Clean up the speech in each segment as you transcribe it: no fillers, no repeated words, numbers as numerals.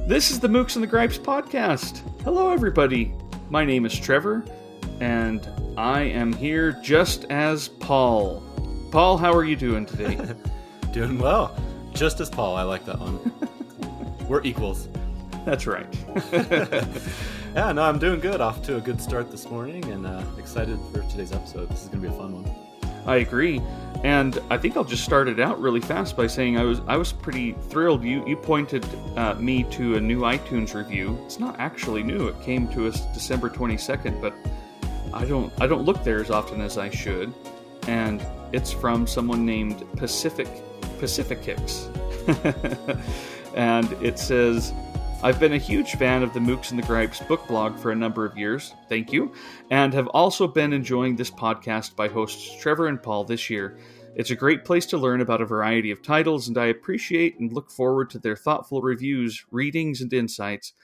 This is the Mooks and the Gripes podcast. Hello, everybody. My name is Trevor, and I am here just as Paul. Paul, how are you doing today? Doing well. Just as Paul. I like that one. We're equals. That's right. Yeah, no, I'm doing good. Off to a good start this morning, and excited for today's episode. This is going to be a fun one. I agree. And I think I'll just start it out really fast by saying I was pretty thrilled. You pointed me to a new iTunes review. It's not actually new. It came to us December 22nd, but I don't look there as often as I should. And it's from someone named Pacificix. And it says, I've been a huge fan of the Mooks and the Gripes book blog for a number of years, thank you, and have also been enjoying this podcast by hosts Trevor and Paul this year. It's a great place to learn about a variety of titles, and I appreciate and look forward to their thoughtful reviews, readings, and insights.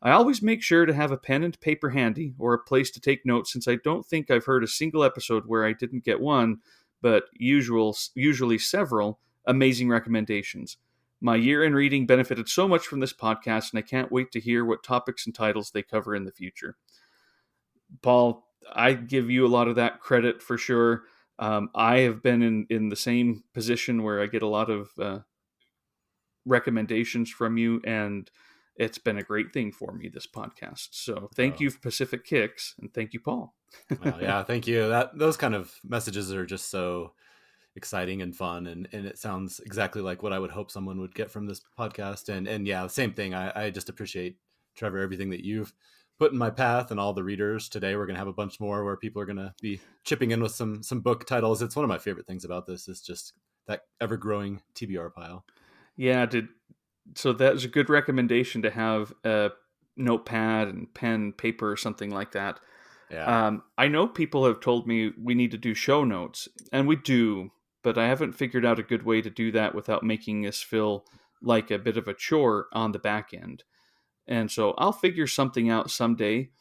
I always make sure to have a pen and paper handy, or a place to take notes, since I don't think I've heard a single episode where I didn't get one, but usually several, amazing recommendations. My year in reading benefited so much from this podcast, and I can't wait to hear what topics and titles they cover in the future. Paul, I give you a lot of that credit for sure. I have been in the same position where I get a lot of recommendations from you, and it's been a great thing for me, this podcast. So thank you, Pacific Kicks, and thank you, Paul. Well, yeah, thank you. Those kind of messages are just so exciting and fun, and it sounds exactly like what I would hope someone would get from this podcast. And yeah, the same thing. I just appreciate, Trevor, everything that you've put in my path, and all the readers. Today we're going to have a bunch more where people are going to be chipping in with some book titles. It's one of my favorite things about this, is just that ever-growing TBR pile. Yeah, so that was a good recommendation, to have a notepad and pen, paper, or something like that. Yeah. I know people have told me we need to do show notes, and we do, but I haven't figured out a good way to do that without making this feel like a bit of a chore on the back end. And so I'll figure something out someday.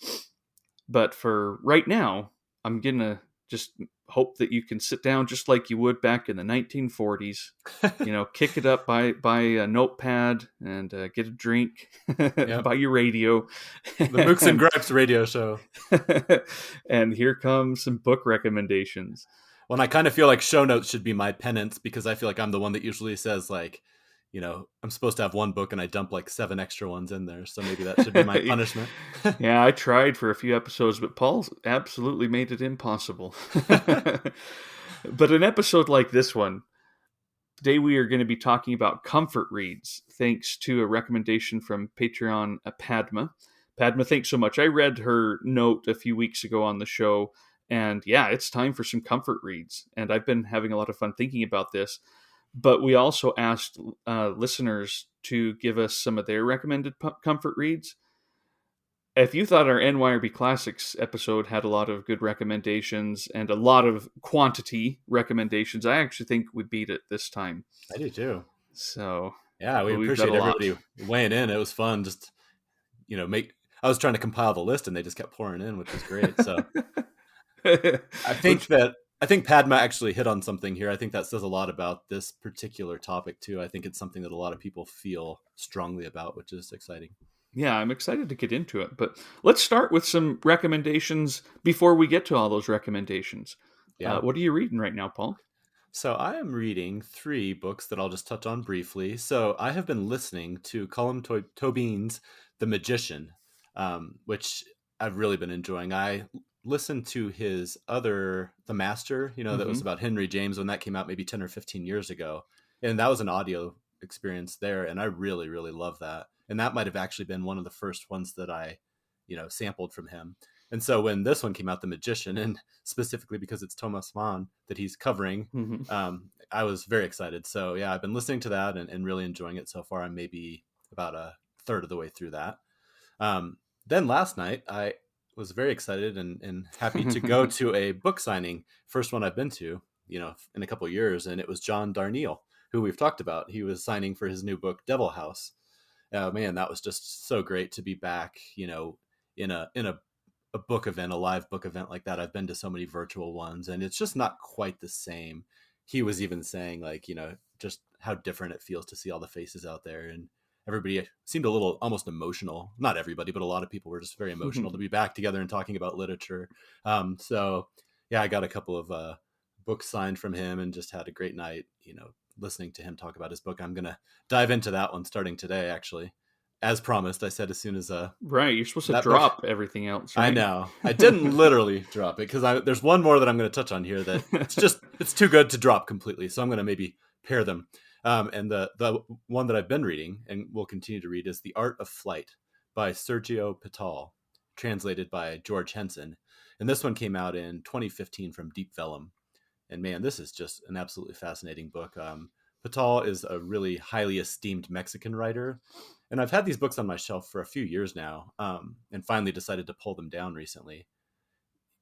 But for right now, I'm going to just hope that you can sit down just like you would back in the 1940s, kick it up by a notepad and get a drink, Yep. by your radio. The Mooks and Gripes radio show. And here comes some book recommendations. Well, and I kind of feel like show notes should be my penance, because I feel like I'm the one that usually says, like, I'm supposed to have one book and I dump like 7 extra ones in there. So maybe that should be my punishment. Yeah, I tried for a few episodes, but Paul absolutely made it impossible. But an episode like this one, today we are going to be talking about comfort reads, thanks to a recommendation from Patreon Padma. Padma, thanks so much. I read her note a few weeks ago on the show, and yeah, it's time for some comfort reads. And I've been having a lot of fun thinking about this. But we also asked listeners to give us some of their recommended comfort reads. If you thought our NYRB Classics episode had a lot of good recommendations and a lot of quantity recommendations, I actually think we beat it this time. I do too. So yeah, we appreciate everybody weighing in. It was fun. Just, I was trying to compile the list and they just kept pouring in, which was great. So I think Padma actually hit on something here. I think that says a lot about this particular topic too. I think it's something that a lot of people feel strongly about, which is exciting. Yeah, I'm excited to get into it. But let's start with some recommendations before we get to all those recommendations. Yeah. What are you reading right now, Paul? So I am reading 3 books that I'll just touch on briefly. So I have been listening to Colin Tobins' The Magician, which I've really been enjoying. I listened to his other, The Master, that was about Henry James, when that came out maybe 10 or 15 years ago. And that was an audio experience there. And I really, really love that. And that might have actually been one of the first ones that I, sampled from him. And so when this one came out, The Magician, and specifically because it's Thomas Mann that he's covering, I was very excited. So yeah, I've been listening to that and really enjoying it so far. I'm maybe about a third of the way through that. Then last night, I was very excited and happy to go to a book signing. First one I've been to, in a couple of years. And it was John Darnielle, who we've talked about. He was signing for his new book, Devil House. Oh man, that was just so great to be back, in a book event, a live book event like that. I've been to so many virtual ones, and it's just not quite the same. He was even saying, like, just how different it feels to see all the faces out there. And everybody seemed a little almost emotional. Not everybody, but a lot of people were just very emotional to be back together and talking about literature. So yeah, I got a couple of books signed from him and just had a great night, listening to him talk about his book. I'm going to dive into that one starting today, actually. As promised, I said as soon as right, you're supposed to that drop book, everything else, right? I know. I didn't literally drop it because there's one more that I'm going to touch on here that it's too good to drop completely. So I'm going to maybe pair them. And the one that I've been reading and will continue to read is The Art of Flight by Sergio Patal, translated by George Henson. And this one came out in 2015 from Deep Vellum. And man, this is just an absolutely fascinating book. Patal is a really highly esteemed Mexican writer. And I've had these books on my shelf for a few years now, and finally decided to pull them down recently.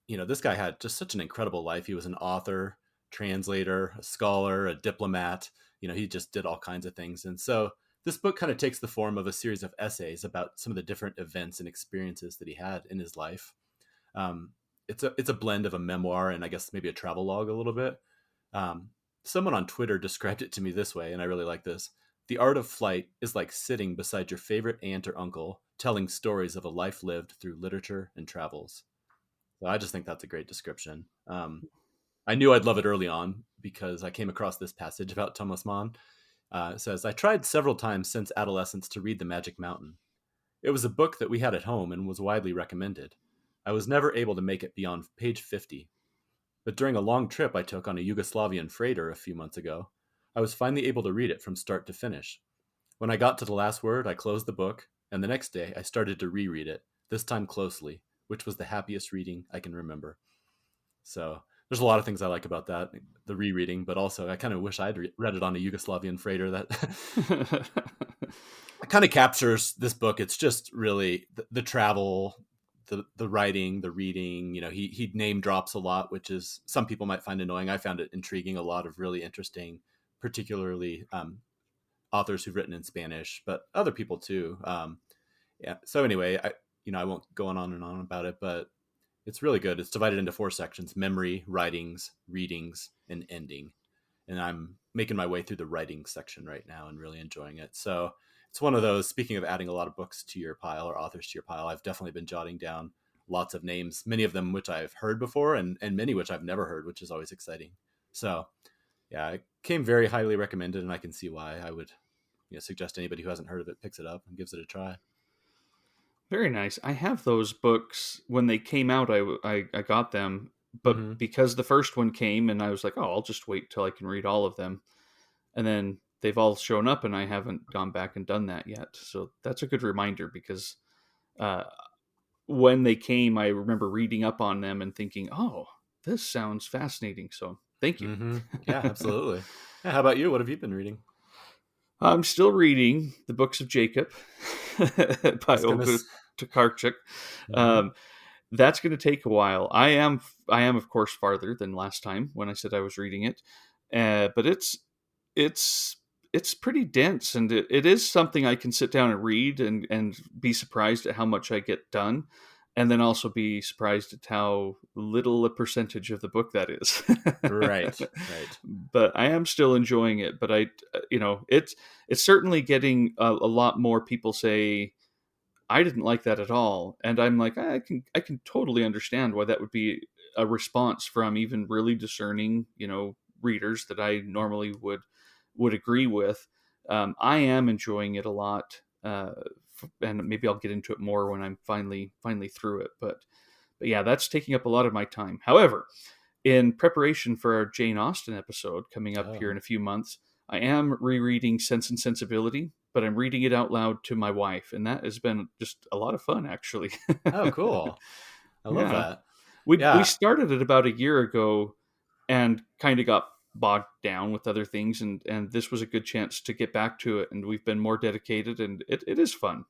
This guy had just such an incredible life. He was an author, translator, a scholar, a diplomat. He just did all kinds of things. And so this book kind of takes the form of a series of essays about some of the different events and experiences that he had in his life. It's a blend of a memoir and I guess maybe a travel log a little bit. Someone on Twitter described it to me this way, and I really like this. The art of flight is like sitting beside your favorite aunt or uncle, telling stories of a life lived through literature and travels. So I just think that's a great description. I knew I'd love it early on because I came across this passage about Thomas Mann. It says, I tried several times since adolescence to read The Magic Mountain. It was a book that we had at home and was widely recommended. I was never able to make it beyond page 50. But during a long trip I took on a Yugoslavian freighter a few months ago, I was finally able to read it from start to finish. When I got to the last word, I closed the book, and the next day I started to reread it, this time closely, which was the happiest reading I can remember. So there's a lot of things I like about that, the rereading, but also I kind of wish I'd read it on a Yugoslavian freighter. That kind of captures this book. It's just really the travel, the writing, the reading. He name drops a lot, which is some people might find annoying. I found it intriguing. A lot of really interesting, particularly authors who've written in Spanish, but other people too. Yeah. So anyway, I won't go on and on about it, but it's really good. It's divided into 4 sections: memory, writings, readings, and ending. And I'm making my way through the writing section right now and really enjoying it. So it's one of those, speaking of adding a lot of books to your pile or authors to your pile, I've definitely been jotting down lots of names, many of them which I've heard before and many which I've never heard, which is always exciting. So yeah, it came very highly recommended, and I can see why I would suggest anybody who hasn't heard of it picks it up and gives it a try. Very nice. I have those books. When they came out, I got them, but because the first one came and I was like, oh, I'll just wait till I can read all of them. And then they've all shown up and I haven't gone back and done that yet. So that's a good reminder because when they came, I remember reading up on them and thinking, oh, this sounds fascinating. So thank you. Yeah, absolutely. Yeah, how about you? What have you been reading? I'm still reading The Books of Jacob by Olga Tokarczuk. That's going to take a while. I am, of course, farther than last time when I said I was reading it, but it's pretty dense, and it is something I can sit down and read and be surprised at how much I get done, and then also be surprised at how little a percentage of the book that is. Right. But I am still enjoying it. But it's certainly getting a lot more people say, I didn't like that at all. And I'm like, I can totally understand why that would be a response from even really discerning, readers that I normally would agree with. I am enjoying it a lot. And maybe I'll get into it more when I'm finally through it. But yeah, that's taking up a lot of my time. However, in preparation for our Jane Austen episode coming up here in a few months, I am rereading Sense and Sensibility, but I'm reading it out loud to my wife, and that has been just a lot of fun, actually. Oh, cool. I love that. We started it about a year ago and kind of got bogged down with other things, and this was a good chance to get back to it, and we've been more dedicated, and it is fun.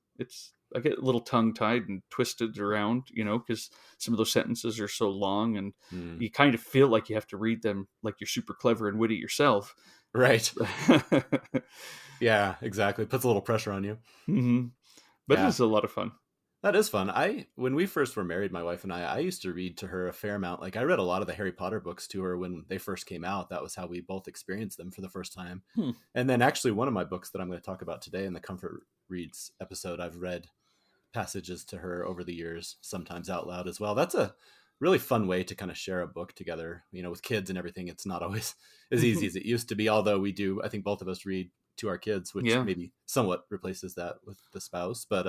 I get a little tongue-tied and twisted around, because some of those sentences are so long, and you kind of feel like you have to read them like you're super clever and witty yourself. Right. Yeah, exactly. It puts a little pressure on you. But it is a lot of fun. That is fun. When we first were married, my wife and I used to read to her a fair amount. Like I read a lot of the Harry Potter books to her when they first came out. That was how we both experienced them for the first time. Hmm. And then actually one of my books that I'm going to talk about today in the Comfort Reads episode, I've read passages to her over the years, sometimes out loud as well. That's a really fun way to kind of share a book together, with kids and everything. It's not always as easy as it used to be, although we do, I think both of us read to our kids, which Yeah. maybe somewhat replaces that with the spouse. But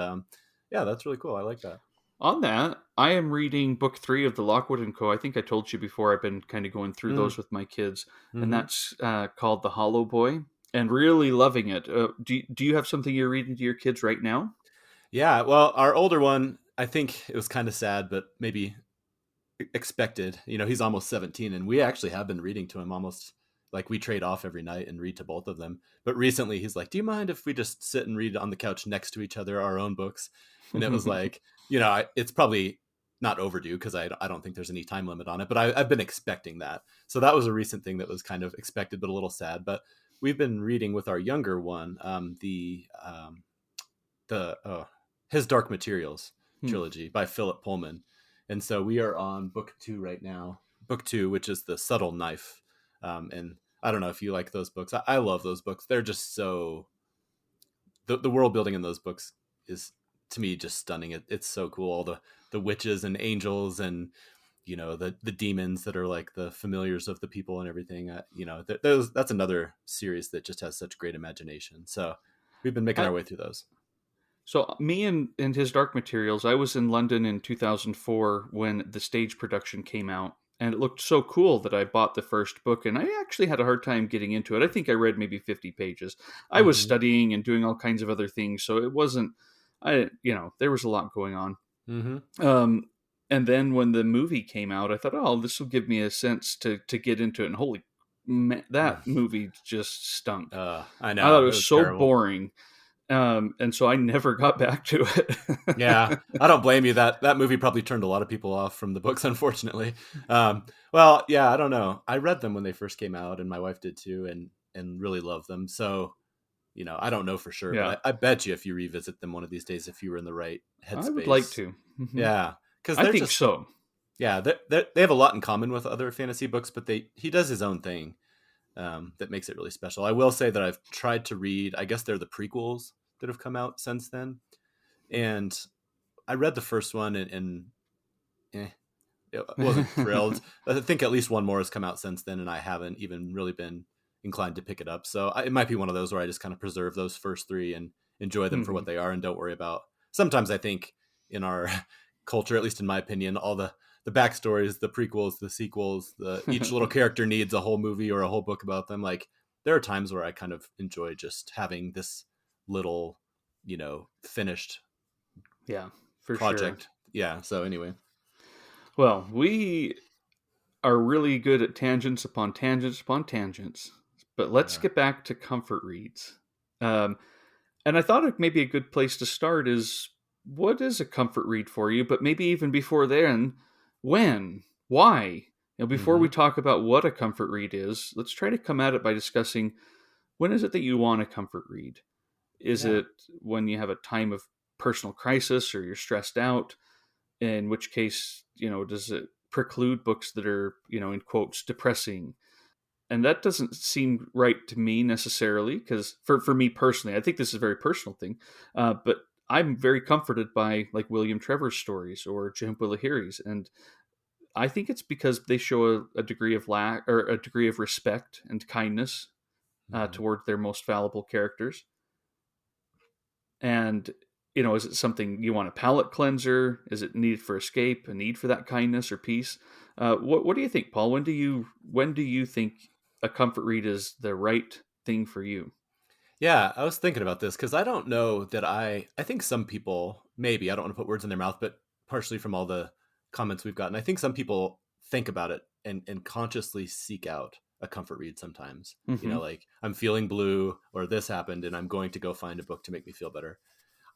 yeah, that's really cool. I like that. On that, I am reading book 3 of the Lockwood and Co. I think I told you before, I've been kind of going through those with my kids, and that's called The Hollow Boy, and really loving it. Do you have something you're reading to your kids right now? Yeah, well, our older one, I think it was kind of sad, but maybe expected. He's almost 17, and we actually have been reading to him almost like we trade off every night and read to both of them. But recently he's like, do you mind if we just sit and read on the couch next to each other, our own books? And it was like, it's probably not overdue because I don't think there's any time limit on it, but I've been expecting that. So that was a recent thing that was kind of expected, but a little sad. But we've been reading with our younger one, His Dark Materials trilogy by Philip Pullman. And so we are on book 2 right now. Book 2, which is The Subtle Knife. And I don't know if you like those books. I love those books. They're just so... The world building in those books is, to me, just stunning. It's so cool. All the witches and angels and, the demons that are like the familiars of the people and everything. That's another series that just has such great imagination. So we've been making our way through those. So me and His Dark Materials, I was in London in 2004 when the stage production came out, and it looked so cool that I bought the first book, and I actually had a hard time getting into it. I think I read maybe 50 pages. I was studying and doing all kinds of other things, so it wasn't, there was a lot going on. And then when the movie came out, I thought, oh, this will give me a sense to get into it, and holy man, that movie just stunk. I know. I thought it was so terrible. boring. And so I never got back to it. Yeah, I don't blame you. That movie probably turned a lot of people off from the books, unfortunately. Well, yeah, I don't know. I read them when they first came out, and my wife did too, and really loved them. So, I don't know for sure, but I bet you if you revisit them one of these days, if you were in the right headspace, I would like to. Yeah, because I think so. Yeah, they have a lot in common with other fantasy books, but he does his own thing that makes it really special. I will say that I've tried to read, I guess they're the prequels that have come out since then. And I read the first one and wasn't thrilled. I think at least one more has come out since then, and I haven't even really been inclined to pick it up. So it might be one of those where I just kind of preserve those first 3 and enjoy them for what they are and don't worry about. Sometimes I think in our culture, at least in my opinion, all the backstories, the prequels, the sequels, each little character needs a whole movie or a whole book about them. Like there are times where I kind of enjoy just having this little, finished project. Sure. Yeah. So anyway. Well, we are really good at tangents upon tangents upon tangents, but let's get back to comfort reads. And I thought maybe a good place to start is, what is a comfort read for you? But maybe even before then, when, why? Before we talk about what a comfort read is, let's try to come at it by discussing, when is it that you want a comfort read? Is it when you have a time of personal crisis or you're stressed out? In which case, does it preclude books that are, in quotes, depressing? And that doesn't seem right to me necessarily, because for me personally, I think this is a very personal thing, but I'm very comforted by like William Trevor's stories or Jim Willahiri's, and I think it's because they show a degree of a degree of respect and kindness toward their most fallible characters. And, is it something you want, a palate cleanser? Is it need for escape, a need for that kindness or peace? What do you think, Paul? When do you think a comfort read is the right thing for you? Yeah, I was thinking about this because I don't know that I think some people, maybe, I don't want to put words in their mouth, but partially from all the comments we've gotten, I think some people think about it and consciously seek out a comfort read sometimes. Like I'm feeling blue or this happened and I'm going to go find a book to make me feel better.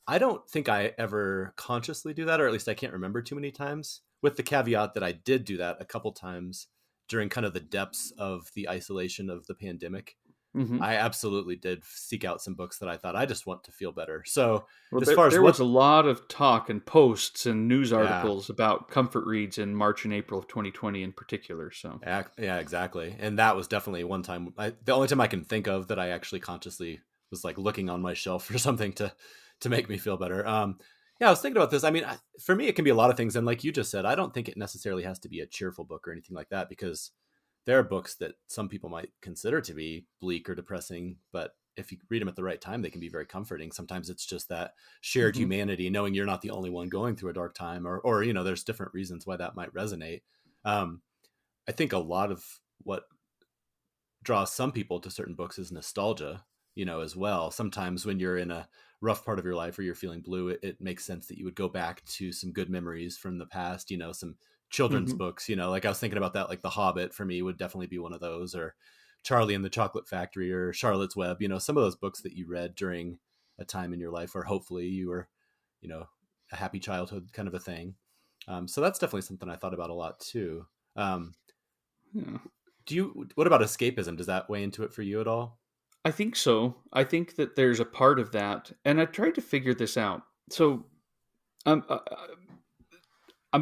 I don't think I ever consciously do that, or at least I can't remember too many times, with the caveat that I did do that a couple times during kind of the depths of the isolation of the pandemic. Mm-hmm. I absolutely did seek out some books that I thought I just want to feel better. So Well, as far as there was a lot of talk and posts and news yeah, articles about comfort reads in March and April of 2020 in particular. So, yeah, exactly. And that was definitely one time, the only time I can think of that I actually consciously was like looking on my shelf for something to make me feel better. Yeah, I was thinking about this. I mean, for me, it can be a lot of things. And like you just said, I don't think it necessarily has to be a cheerful book or anything like that, because there are books that some people might consider to be bleak or depressing, but if you read them at the right time, they can be very comforting. Sometimes it's just that shared mm-hmm. humanity, knowing you're not the only one going through a dark time, or you know, there's different reasons why that might resonate. Um, I think a lot of what draws some people to certain books is nostalgia, you know, as well. Sometimes when you're in a rough part of your life or you're feeling blue, it makes sense that you would go back to some good memories from the past, you know, some children's Mm-hmm. books, you know, like I was thinking about that, like The Hobbit for me would definitely be one of those, or Charlie and the Chocolate Factory, or Charlotte's Web, you know, some of those books that you read during a time in your life where hopefully you were, you know, a happy childhood kind of a thing. So that's definitely something I thought about a lot too. Um, Yeah. what about escapism? Does that weigh into it for you at all? I think so. I think that there's a part of that, and I tried to figure this out. So, um, uh, uh, I'm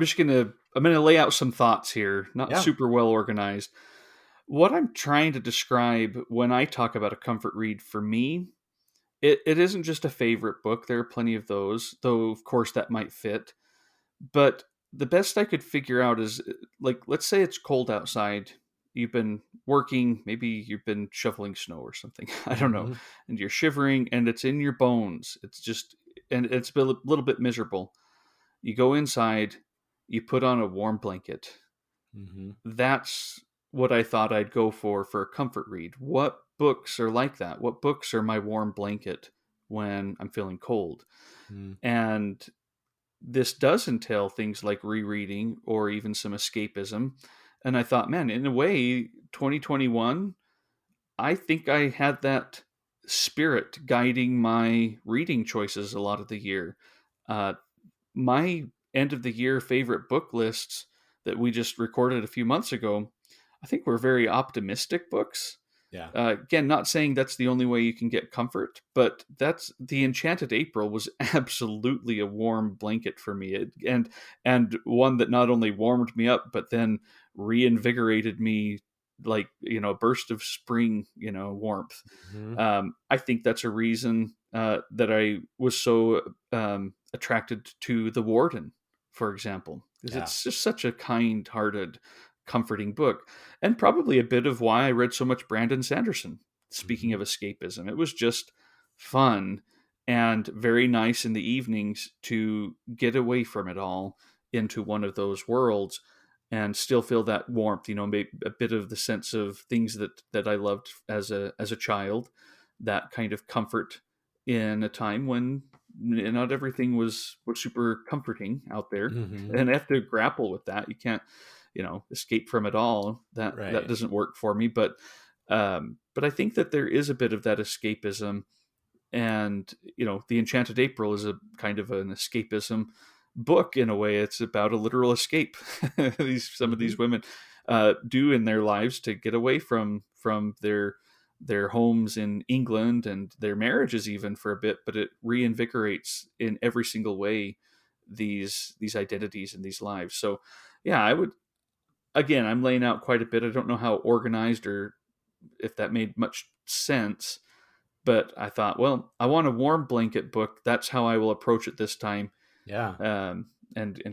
gonna lay out some thoughts here, not Yeah. super well organized. What I'm trying to describe when I talk about a comfort read for me, it isn't just a favorite book. There are plenty of those, though of course that might fit. But the best I could figure out is like, let's say it's cold outside. You've been working, maybe you've been shoveling snow or something. I don't know. Mm-hmm. And you're shivering and it's in your bones. It's just, and it's a little bit miserable. You go inside, you put on a warm blanket. Mm-hmm. That's what I thought I'd go for a comfort read. What books are like that? What books are my warm blanket when I'm feeling cold? Mm-hmm. And this does entail things like rereading or even some escapism. And I thought, man, in a way, 2021, I think I had that spirit guiding my reading choices a lot of the year. Uh, my end of the year favorite book lists that we just recorded a few months ago, I think were very optimistic books. Yeah. Again, not saying that's the only way you can get comfort, but that's the Enchanted April was absolutely a warm blanket for me, and one that not only warmed me up, but then reinvigorated me like a burst of spring, warmth. Mm-hmm. I think that's a reason that I was so attracted to The Warden, for example, because Yeah. it's just such a kind-hearted, comforting book, and probably a bit of why I read so much Brandon Sanderson. Speaking Mm-hmm. of escapism, it was just fun and very nice in the evenings to get away from it all into one of those worlds and still feel that warmth, maybe a bit of the sense of things that I loved as a child, that kind of comfort in a time when not everything was super comforting out there, Mm-hmm. and I have to grapple with that. You can't escape from it all. That Right. doesn't work for me, but I think that there is a bit of that escapism, and the Enchanted April is a kind of an escapism book in a way. It's about a literal escape some of Mm-hmm. these women do in their lives to get away from their homes in England and their marriages even for a bit, but it reinvigorates in every single way these identities and these lives. So yeah, I would, again, I'm laying out quite a bit. I don't know how organized or if that made much sense, but I thought, well, I want a warm blanket book. That's how I will approach it this time, Yeah. and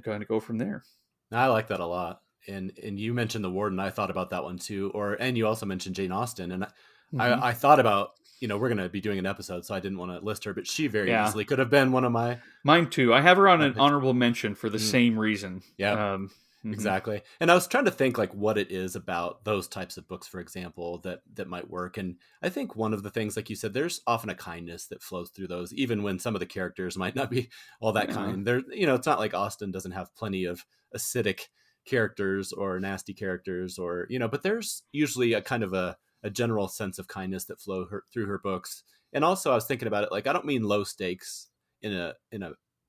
kind of go from there. I like that a lot. And you mentioned The Warden. I thought about that one too. And you also mentioned Jane Austen. And Mm-hmm. I thought about, we're going to be doing an episode, so I didn't want to list her, but she very Yeah, easily could have been one of mine too. I have her on my an picks. honorable mention for the Mm, same reason. yeah. Mhm. Exactly. And I was trying to think like what it is about those types of books, for example, that might work. And I think one of the things, like you said, there's often a kindness that flows through those, even when some of the characters might not be all that Yeah, kind. There, it's not like Austen doesn't have plenty of acidic characters or nasty characters, or but there's usually a kind of a general sense of kindness that through her books. And also I was thinking about it, like I don't mean low stakes in a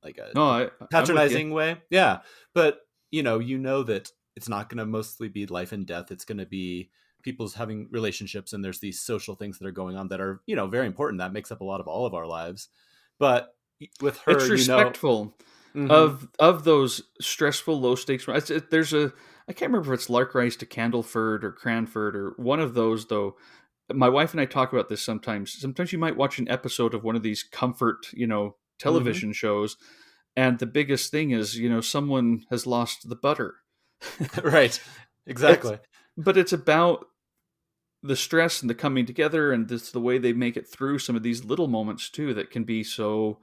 like a no, I'm with you. patronizing way. Yeah. But you know that it's not going to mostly be life and death. It's going to be people's having relationships, and there's these social things that are going on that are, very important. That makes up a lot of all of our lives. But with her, it's respectful mhm. of those stressful, low stakes. There's I can't remember if it's Larkrise to Candleford or Cranford or one of those, though. My wife and I talk about this sometimes. Sometimes you might watch an episode of one of these comfort, Mhm. television shows, and the biggest thing is, someone has lost the butter. Right. It's, Exactly. but it's about the stress and the coming together, and this the way they make it through some of these little moments too that can be so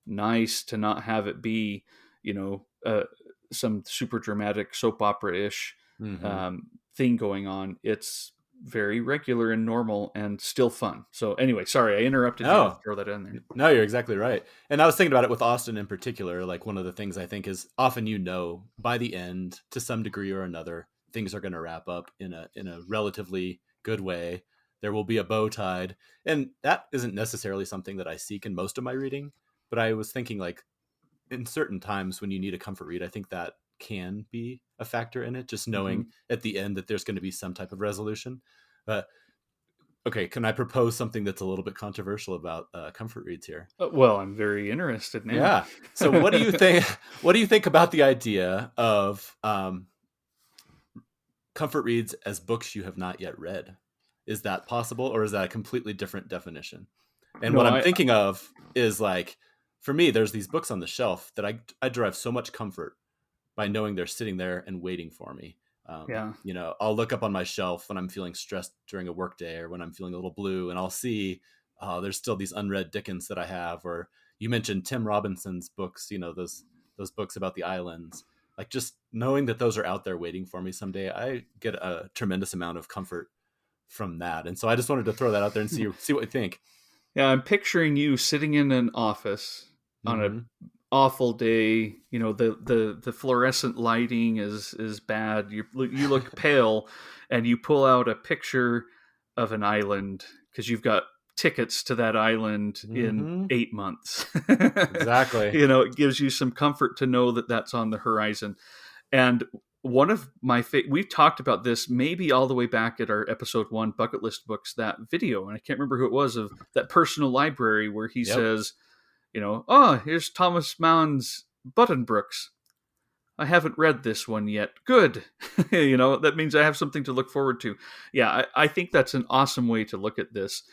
nice to not have it be, you know, uh, some super dramatic soap opera-ish Mhm. thing going on. It's very regular and normal and still fun. So anyway, sorry I interrupted you to No. throw that in there. No, you're exactly right. And I was thinking about it with Austen in particular. Like, one of the things I think is often, by the end, to some degree or another, things are going to wrap up in a relatively good way. There will be a bow tied, and that isn't necessarily something that I seek in most of my reading. But I was thinking, like, in certain times when you need a comfort read, I think that can be a factor in it. Just Hmm. knowing at the end that there's going to be some type of resolution. But okay, can I propose something that's a little bit controversial about comfort reads here? Well, I'm very interested now. Yeah. So what do you think? What do you think about the idea of comfort reads as books you have not yet read? Is that possible, or is that a completely different definition? And what No, I'm I thinking of is, like, for me, there's these books on the shelf that I derive so much comfort by knowing they're sitting there and waiting for me. yeah. I'll look up on my shelf when I'm feeling stressed during a work day, or when I'm feeling a little blue, and I'll see, oh, there's still these unread Dickens that I have. Or you mentioned Tim Robinson's books, those books about the islands. Like, just knowing that those are out there waiting for me someday, I get a tremendous amount of comfort from that. And so I just wanted to throw that out there and see what you think. Yeah, I'm picturing you sitting in an office on a Mm-hmm. awful day. The fluorescent lighting is bad. You look pale, and you pull out a picture of an island because you've got tickets to that island in Mm-hmm. 8 months. Exactly. It gives you some comfort to know that that's on the horizon. And one of my we've talked about this maybe all the way back at our episode 1 bucket list books, that video, and I can't remember who it was, of that personal library where he Yep. says, oh, here's Thomas Mann's Buttonbrooks. I haven't read this one yet. Good. That means I have something to look forward to. Yeah, I think that's an awesome way to look at this.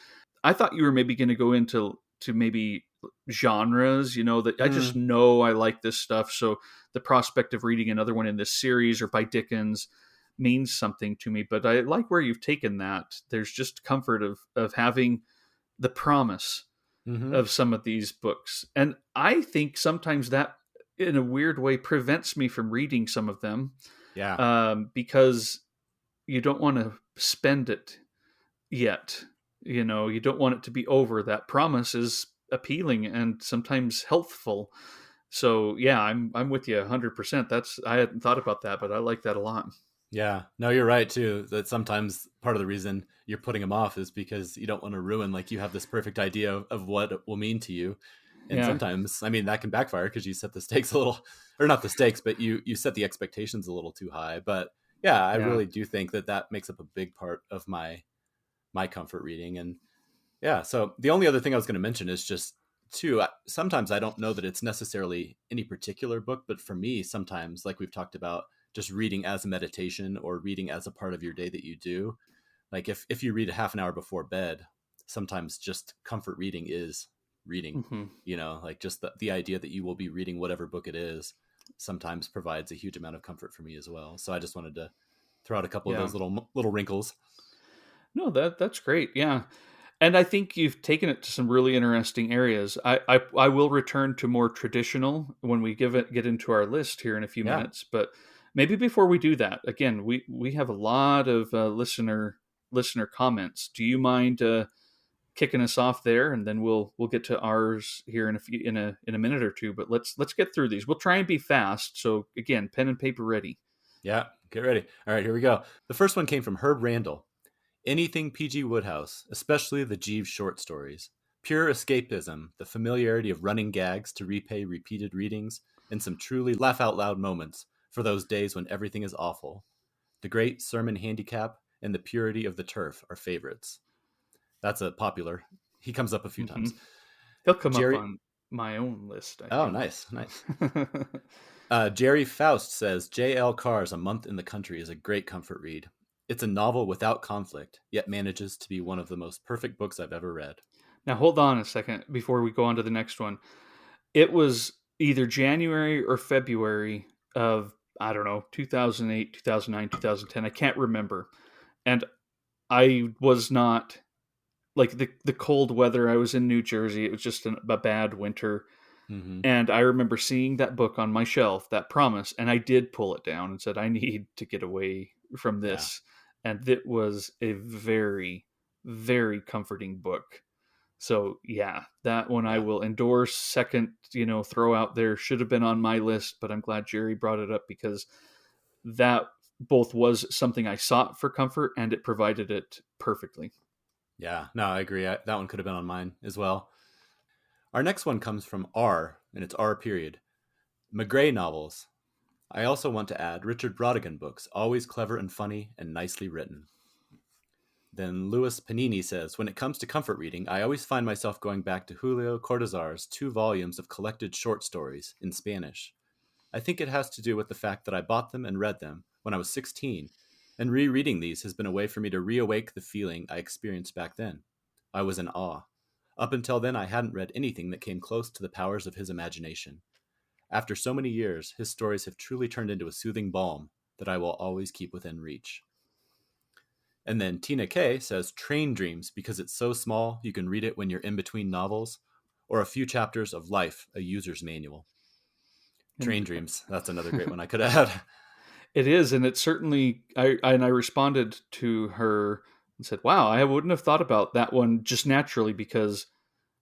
I thought you were maybe going to go into maybe genres, that I just Mm. know I like this stuff. So the prospect of reading another one in this series or by Dickens means something to me. But I like where you've taken that. There's just comfort of having the promise Mm-hmm. of some of these books. And I think sometimes that, in a weird way, prevents me from reading some of them, Yeah. because you don't want to spend it yet. You don't want it to be over. That promise is appealing and sometimes healthful. So yeah, I'm with you 100%. I hadn't thought about that, but I like that a lot. Yeah, no, you're right too. That sometimes part of the reason you're putting them off is because you don't want to ruin, like, you have this perfect idea of what it will mean to you. And Yeah, sometimes, I mean, that can backfire because you set the stakes a little, or not the stakes, but you set the expectations a little too high. But yeah, I yeah, really do think that makes up a big part of my comfort reading. And yeah, so the only other thing I was going to mention is just, too, sometimes I don't know that it's necessarily any particular book, but for me, sometimes, like we've talked about, just reading as a meditation or reading as a part of your day that you do. Like, if you read a half an hour before bed, sometimes just comfort reading is reading, hmm, like, just the idea that you will be reading whatever book it is sometimes provides a huge amount of comfort for me as well. So I just wanted to throw out a couple of yeah. those little wrinkles. No, that's great. Yeah. And I think you've taken it to some really interesting areas. I will return to more traditional when we get into our list here in a few Yeah. minutes. But maybe before we do that, again, we have a lot of listener comments. Do you mind kicking us off there, and then we'll get to ours here in a minute or two. But let's get through these. We'll try and be fast. So again, pen and paper ready. Yeah. Get ready. All right, here we go. The first one came from Herb Randall. Anything P.G. Wodehouse, especially the Jeeves short stories. Pure escapism, the familiarity of running gags to repay repeated readings, and some truly laugh out loud moments for those days when everything is awful. The great sermon handicap and The Purity of the Turf are favorites. That's a popular. He comes up a few times. He'll come up Jerry. on my own list, I Oh, think. nice. Jerry Faust says J.L. Carr's A Month in the Country is a great comfort read. It's a novel without conflict, yet manages to be one of the most perfect books I've ever read. Now, hold on a second before we go on to the next one. It was either January or February of, I don't know, 2008, 2009, 2010. I can't remember. And I was not, like, the cold weather. I was in New Jersey. It was just a bad winter. Mm-hmm. And I remember seeing that book on my shelf, that promise, and I did pull it down and said, I need to get away from this. Yeah. And it was a very, very comforting book. So yeah, that one I will endorse. Second, throw out there, should have been on my list, but I'm glad Jerry brought it up because that both was something I sought for comfort and it provided it perfectly. Yeah, no, I agree. That one could have been on mine as well. Our next one comes from R, and it's R period. Mcgee novels. I also want to add Richard Brautigan books, always clever and funny and nicely written. Then Louis Panini says, when it comes to comfort reading, I always find myself going back to Julio Cortázar's 2 volumes of collected short stories in Spanish. I think it has to do with the fact that I bought them and read them when I was 16, and rereading these has been a way for me to reawake the feeling I experienced back then. I was in awe. Up until then, I hadn't read anything that came close to the powers of his imagination. After so many years, his stories have truly turned into a soothing balm that I will always keep within reach. And then Tina K says Train Dreams because it's so small you can read it when you're in between novels, or a few chapters of Life, a user's manual. Train Dreams, that's another great one I could add. It is, and it certainly, I responded to her and said, wow, I wouldn't have thought about that one just naturally, because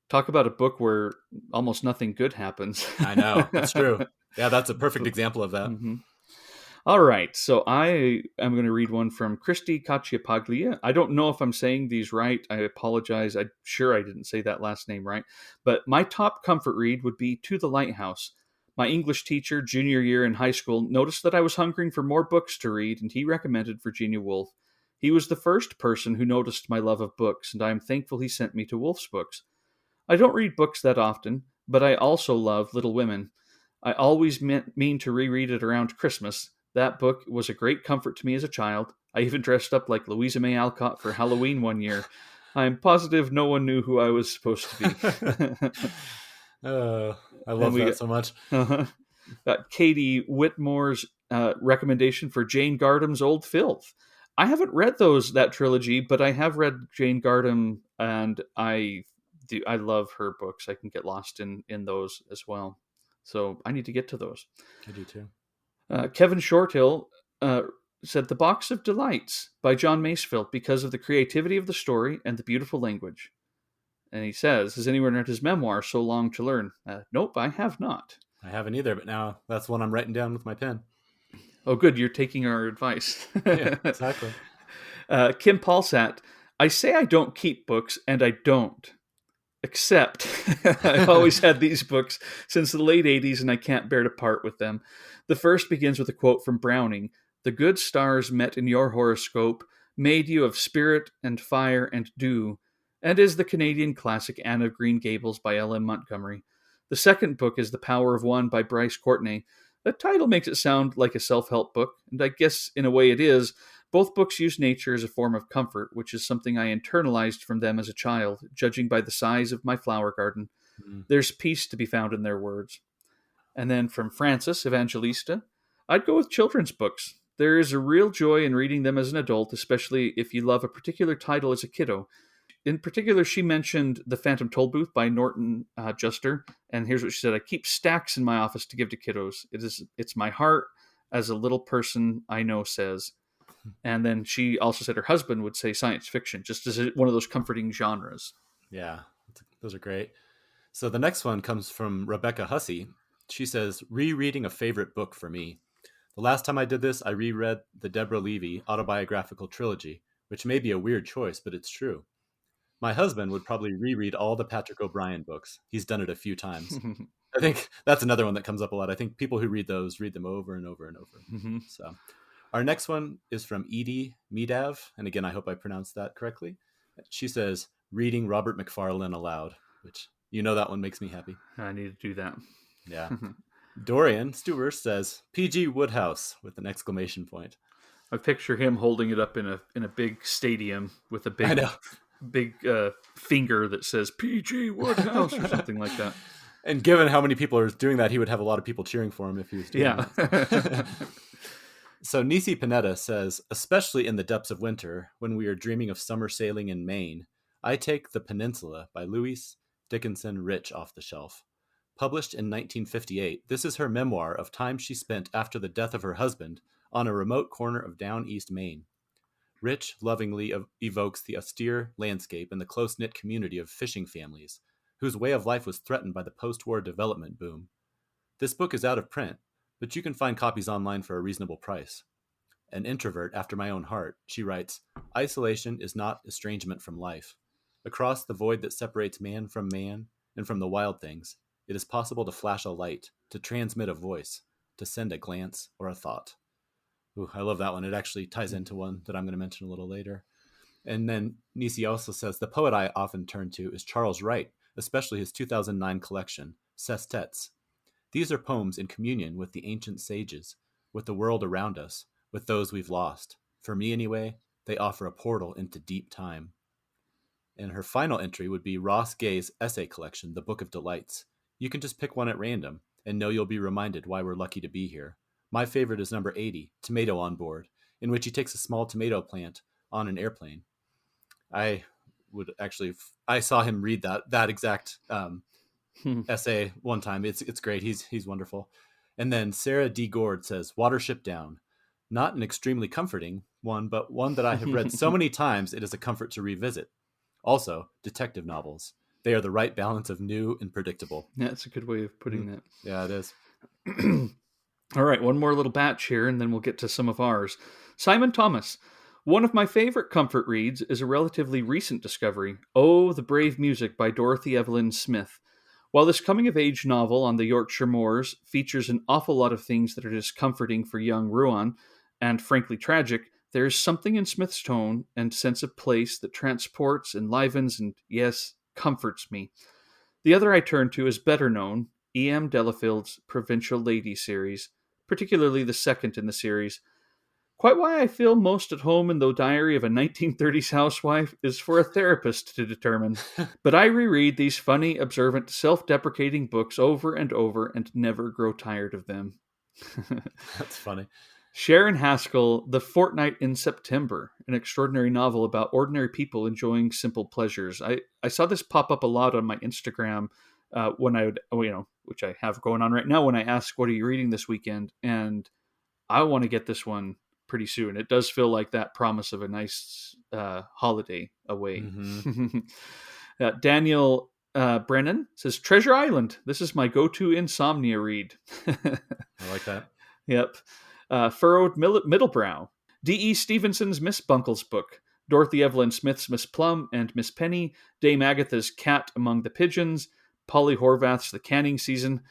talk about a book where almost nothing good happens. I know, that's true. Yeah, that's a perfect example of that. Mm-hmm. All right, so I am going to read one from Christy Cacciapaglia. I don't know if I'm saying these right. I apologize. I'm sure I didn't say that last name right. But my top comfort read would be To the Lighthouse. My English teacher, junior year in high school, noticed that I was hungering for more books to read, and he recommended Virginia Woolf. He was the first person who noticed my love of books, and I am thankful he sent me to Woolf's books. I don't read books that often, but I also love Little Women. I always mean to reread it around Christmas. That book was a great comfort to me as a child. I even dressed up like Louisa May Alcott for Halloween one year. I am positive no one knew who I was supposed to be. I love that so much. Katie Whitmore's recommendation for Jane Gardam's Old Filth. I haven't read that trilogy, but I have read Jane Gardam, and I love her books. I can get lost in those as well. So I need to get to those. I do too. Kevin Shorthill said The Box of Delights by John Masefield because of the creativity of the story and the beautiful language. And he says, has anyone read his memoir, So Long to Learn? Nope, I have not. I haven't either, but now that's one I'm writing down with my pen. Oh, good. You're taking our advice. Yeah, exactly. Kim Paulsat, I say I don't keep books, and I don't. Except I've always had these books since the late 80s, and I can't bear to part with them. The first begins with a quote from Browning. The good stars met in your horoscope made you of spirit and fire and dew, and is the Canadian classic Anne of Green Gables by L.M. Montgomery. The second book is The Power of One by Bryce Courtney. The title makes it sound like a self-help book, and I guess in a way it is. Both books use nature as a form of comfort, which is something I internalized from them as a child, judging by the size of my flower garden. There's peace to be found in their words. And then from Frances Evangelista, I'd go with children's books. There is a real joy in reading them as an adult, especially if you love a particular title as a kiddo. In particular, she mentioned The Phantom Tollbooth by Norton Juster, and here's what she said: I keep stacks in my office to give to kiddos. It's my heart, as a little person I know says. And then she also said her husband would say science fiction, just as one of those comforting genres. Yeah, those are great. So the next one comes from Rebecca Hussey. She says, rereading a favorite book for me. The last time I did this, I reread the Deborah Levy autobiographical trilogy, which may be a weird choice, but it's true. My husband would probably reread all the Patrick O'Brian books. He's done it a few times. I think that's another one that comes up a lot. I think people who read those read them over and over and over. Mm-hmm. So Our next one is from Edie Medav, and again, I hope I pronounced that correctly. She says, reading Robert Macfarlane aloud, which, that one makes me happy. I need to do that. Yeah. Dorian Stewart says, PG Woodhouse, with an exclamation point. I picture him holding it up in a big stadium with a big finger that says PG Woodhouse or something like that. And given how many people are doing that, he would have a lot of people cheering for him if he was doing that. So Nisi Panetta says, especially in the depths of winter, when we are dreaming of summer sailing in Maine, I take The Peninsula by Louise Dickinson Rich off the shelf. Published in 1958, this is her memoir of time she spent after the death of her husband on a remote corner of down east Maine. Rich lovingly evokes the austere landscape and the close-knit community of fishing families, whose way of life was threatened by the post-war development boom. This book is out of print, but you can find copies online for a reasonable price. An introvert after my own heart, she writes, isolation is not estrangement from life. Across the void that separates man and from the wild things, it is possible to flash a light, to transmit a voice, to send a glance or a thought. Ooh, I love that one. It actually ties into one that I'm going to mention a little later. And then Nisi also says, the poet I often turn to is Charles Wright, especially his 2009 collection, Sestets. These are poems in communion with the ancient sages, with the world around us, with those we've lost. For me, anyway, they offer a portal into deep time. And her final entry would be Ross Gay's essay collection, The Book of Delights. You can just pick one at random and know you'll be reminded why we're lucky to be here. My favorite is number 80, Tomato on Board, in which he takes a small tomato plant on an airplane. I saw him read that exact essay one time. It's great. He's wonderful. And then Sarah D. Gord says, Watership Down. Not an extremely comforting one, but one that I have read so many times it is a comfort to revisit. Also, detective novels. They are the right balance of new and predictable. Yeah, that's a good way of putting that. Yeah, it is. All right, one more little batch here, and then we'll get to some of ours. Simon Thomas. One of my favorite comfort reads is a relatively recent discovery, Oh, the Brave Music by Dorothy Evelyn Smith. While this coming-of-age novel on the Yorkshire moors features an awful lot of things that are discomforting for young Ruan, and frankly tragic, there is something in Smith's tone and sense of place that transports, enlivens, and, yes, comforts me. The other I turn to is better known, E.M. Delafield's Provincial Lady series, particularly the second in the series. Quite why I feel most at home in the diary of a 1930s housewife is for a therapist to determine. But I reread these funny, observant, self-deprecating books over and over and never grow tired of them. That's funny. Sharon Haskell, The Fortnight in September, an extraordinary novel about ordinary people enjoying simple pleasures. I saw this pop up a lot on my Instagram when I would, which I have going on right now, when I ask, what are you reading this weekend? And I want to get this one pretty soon. It does feel like that promise of a nice holiday away. Mm-hmm. Daniel Brennan says, Treasure Island. This is my go-to insomnia read. I like that. Yep. Furrowed Middlebrow. D.E. Stevenson's Miss Bunkle's book. Dorothy Evelyn Smith's Miss Plum and Miss Penny. Dame Agatha's Cat Among the Pigeons. Polly Horvath's The Canning Season.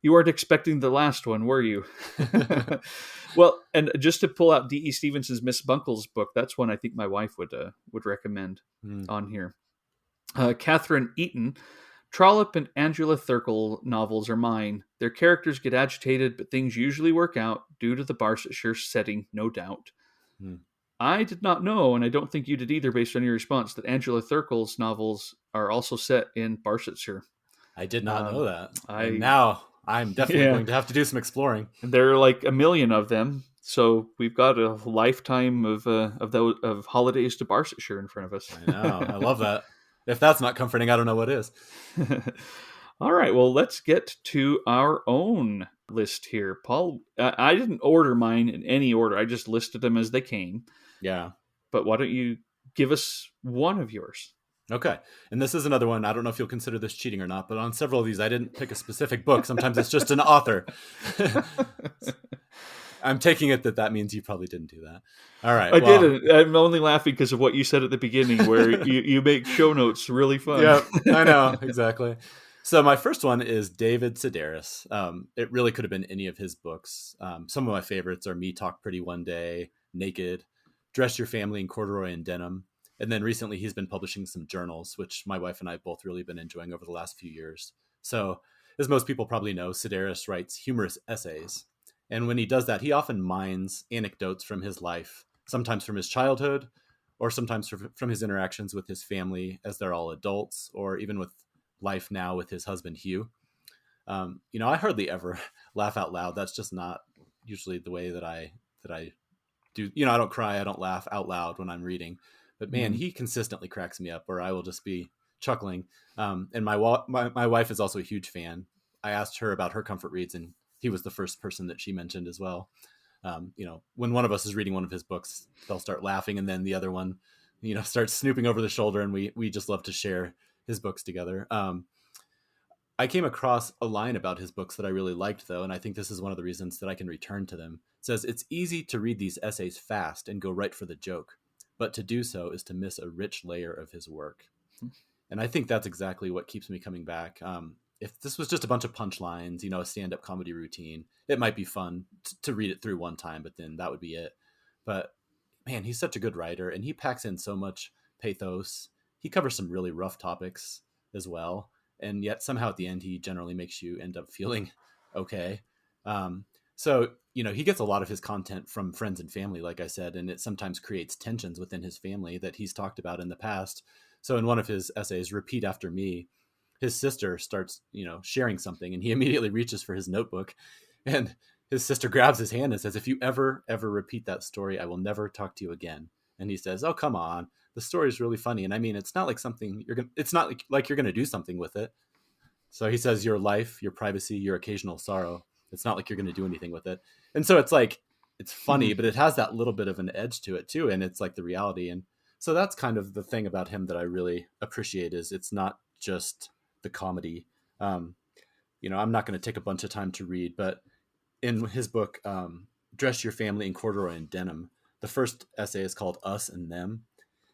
You weren't expecting the last one, were you? Well, and just to pull out D.E. Stevenson's Miss Bunkle's book, that's one I think my wife would recommend on here. Katherine Eaton. Trollope and Angela Thirkell novels are mine. Their characters get agitated, but things usually work out due to the Barsetshire setting, no doubt. I did not know, and I don't think you did either based on your response, that Angela Thirkell's novels are also set in Barsetshire. I did not know that. Now I'm definitely going to have to do some exploring. There are like a million of them, so we've got a lifetime of holidays to Barsetshire in front of us. I know. I love that. If that's not comforting, I don't know what is. All right, well, let's get to our own list here. Paul, I didn't order mine in any order. I just listed them as they came. Yeah. But why don't you give us one of yours? Okay. And this is another one. I don't know if you'll consider this cheating or not, but on several of these, I didn't pick a specific book. Sometimes it's just an author. I'm taking it that means you probably didn't do that. All right. I didn't. I'm only laughing because of what you said at the beginning, where you make show notes really fun. Yeah, I know. Exactly. So my first one is David Sedaris. It really could have been any of his books. Some of my favorites are Me Talk Pretty One Day, Naked, Dress Your Family in Corduroy and Denim. And then recently he's been publishing some journals, which my wife and I both really been enjoying over the last few years. So as most people probably know, Sedaris writes humorous essays. And when he does that, he often mines anecdotes from his life, sometimes from his childhood, or sometimes from his interactions with his family as they're all adults, or even with life now with his husband, Hugh. I hardly ever laugh out loud. That's just not usually the way that I do. I don't cry. I don't laugh out loud when I'm reading. But man, he consistently cracks me up, or I will just be chuckling. And my wife is also a huge fan. I asked her about her comfort reads, and he was the first person that she mentioned as well. When one of us is reading one of his books, they'll start laughing, and then the other one, starts snooping over the shoulder, and we just love to share his books together. I came across a line about his books that I really liked, though, and I think this is one of the reasons that I can return to them. It says, "It's easy to read these essays fast and go right for the joke, but to do so is to miss a rich layer of his work." And I think that's exactly what keeps me coming back. If this was just a bunch of punchlines, a stand-up comedy routine, it might be fun to read it through one time, but then that would be it. But man, he's such a good writer, and he packs in so much pathos. He covers some really rough topics as well. And yet somehow at the end, he generally makes you end up feeling okay. He gets a lot of his content from friends and family, like I said, and it sometimes creates tensions within his family that he's talked about in the past. So in one of his essays, Repeat After Me, his sister starts, sharing something, and he immediately reaches for his notebook, and his sister grabs his hand and says, "If you ever repeat that story, I will never talk to you again." And he says, "Oh, come on. The story is really funny. And I mean, it's not like something it's not like you're going to do something with it." So he says, "Your life, your privacy, your occasional sorrow. It's not like you're going to do anything with it." And so it's like, it's funny, but it has that little bit of an edge to it too. And it's like the reality. And so that's kind of the thing about him that I really appreciate, is it's not just the comedy. I'm not going to take a bunch of time to read, but in his book, Dress Your Family in Corduroy and Denim, the first essay is called Us and Them.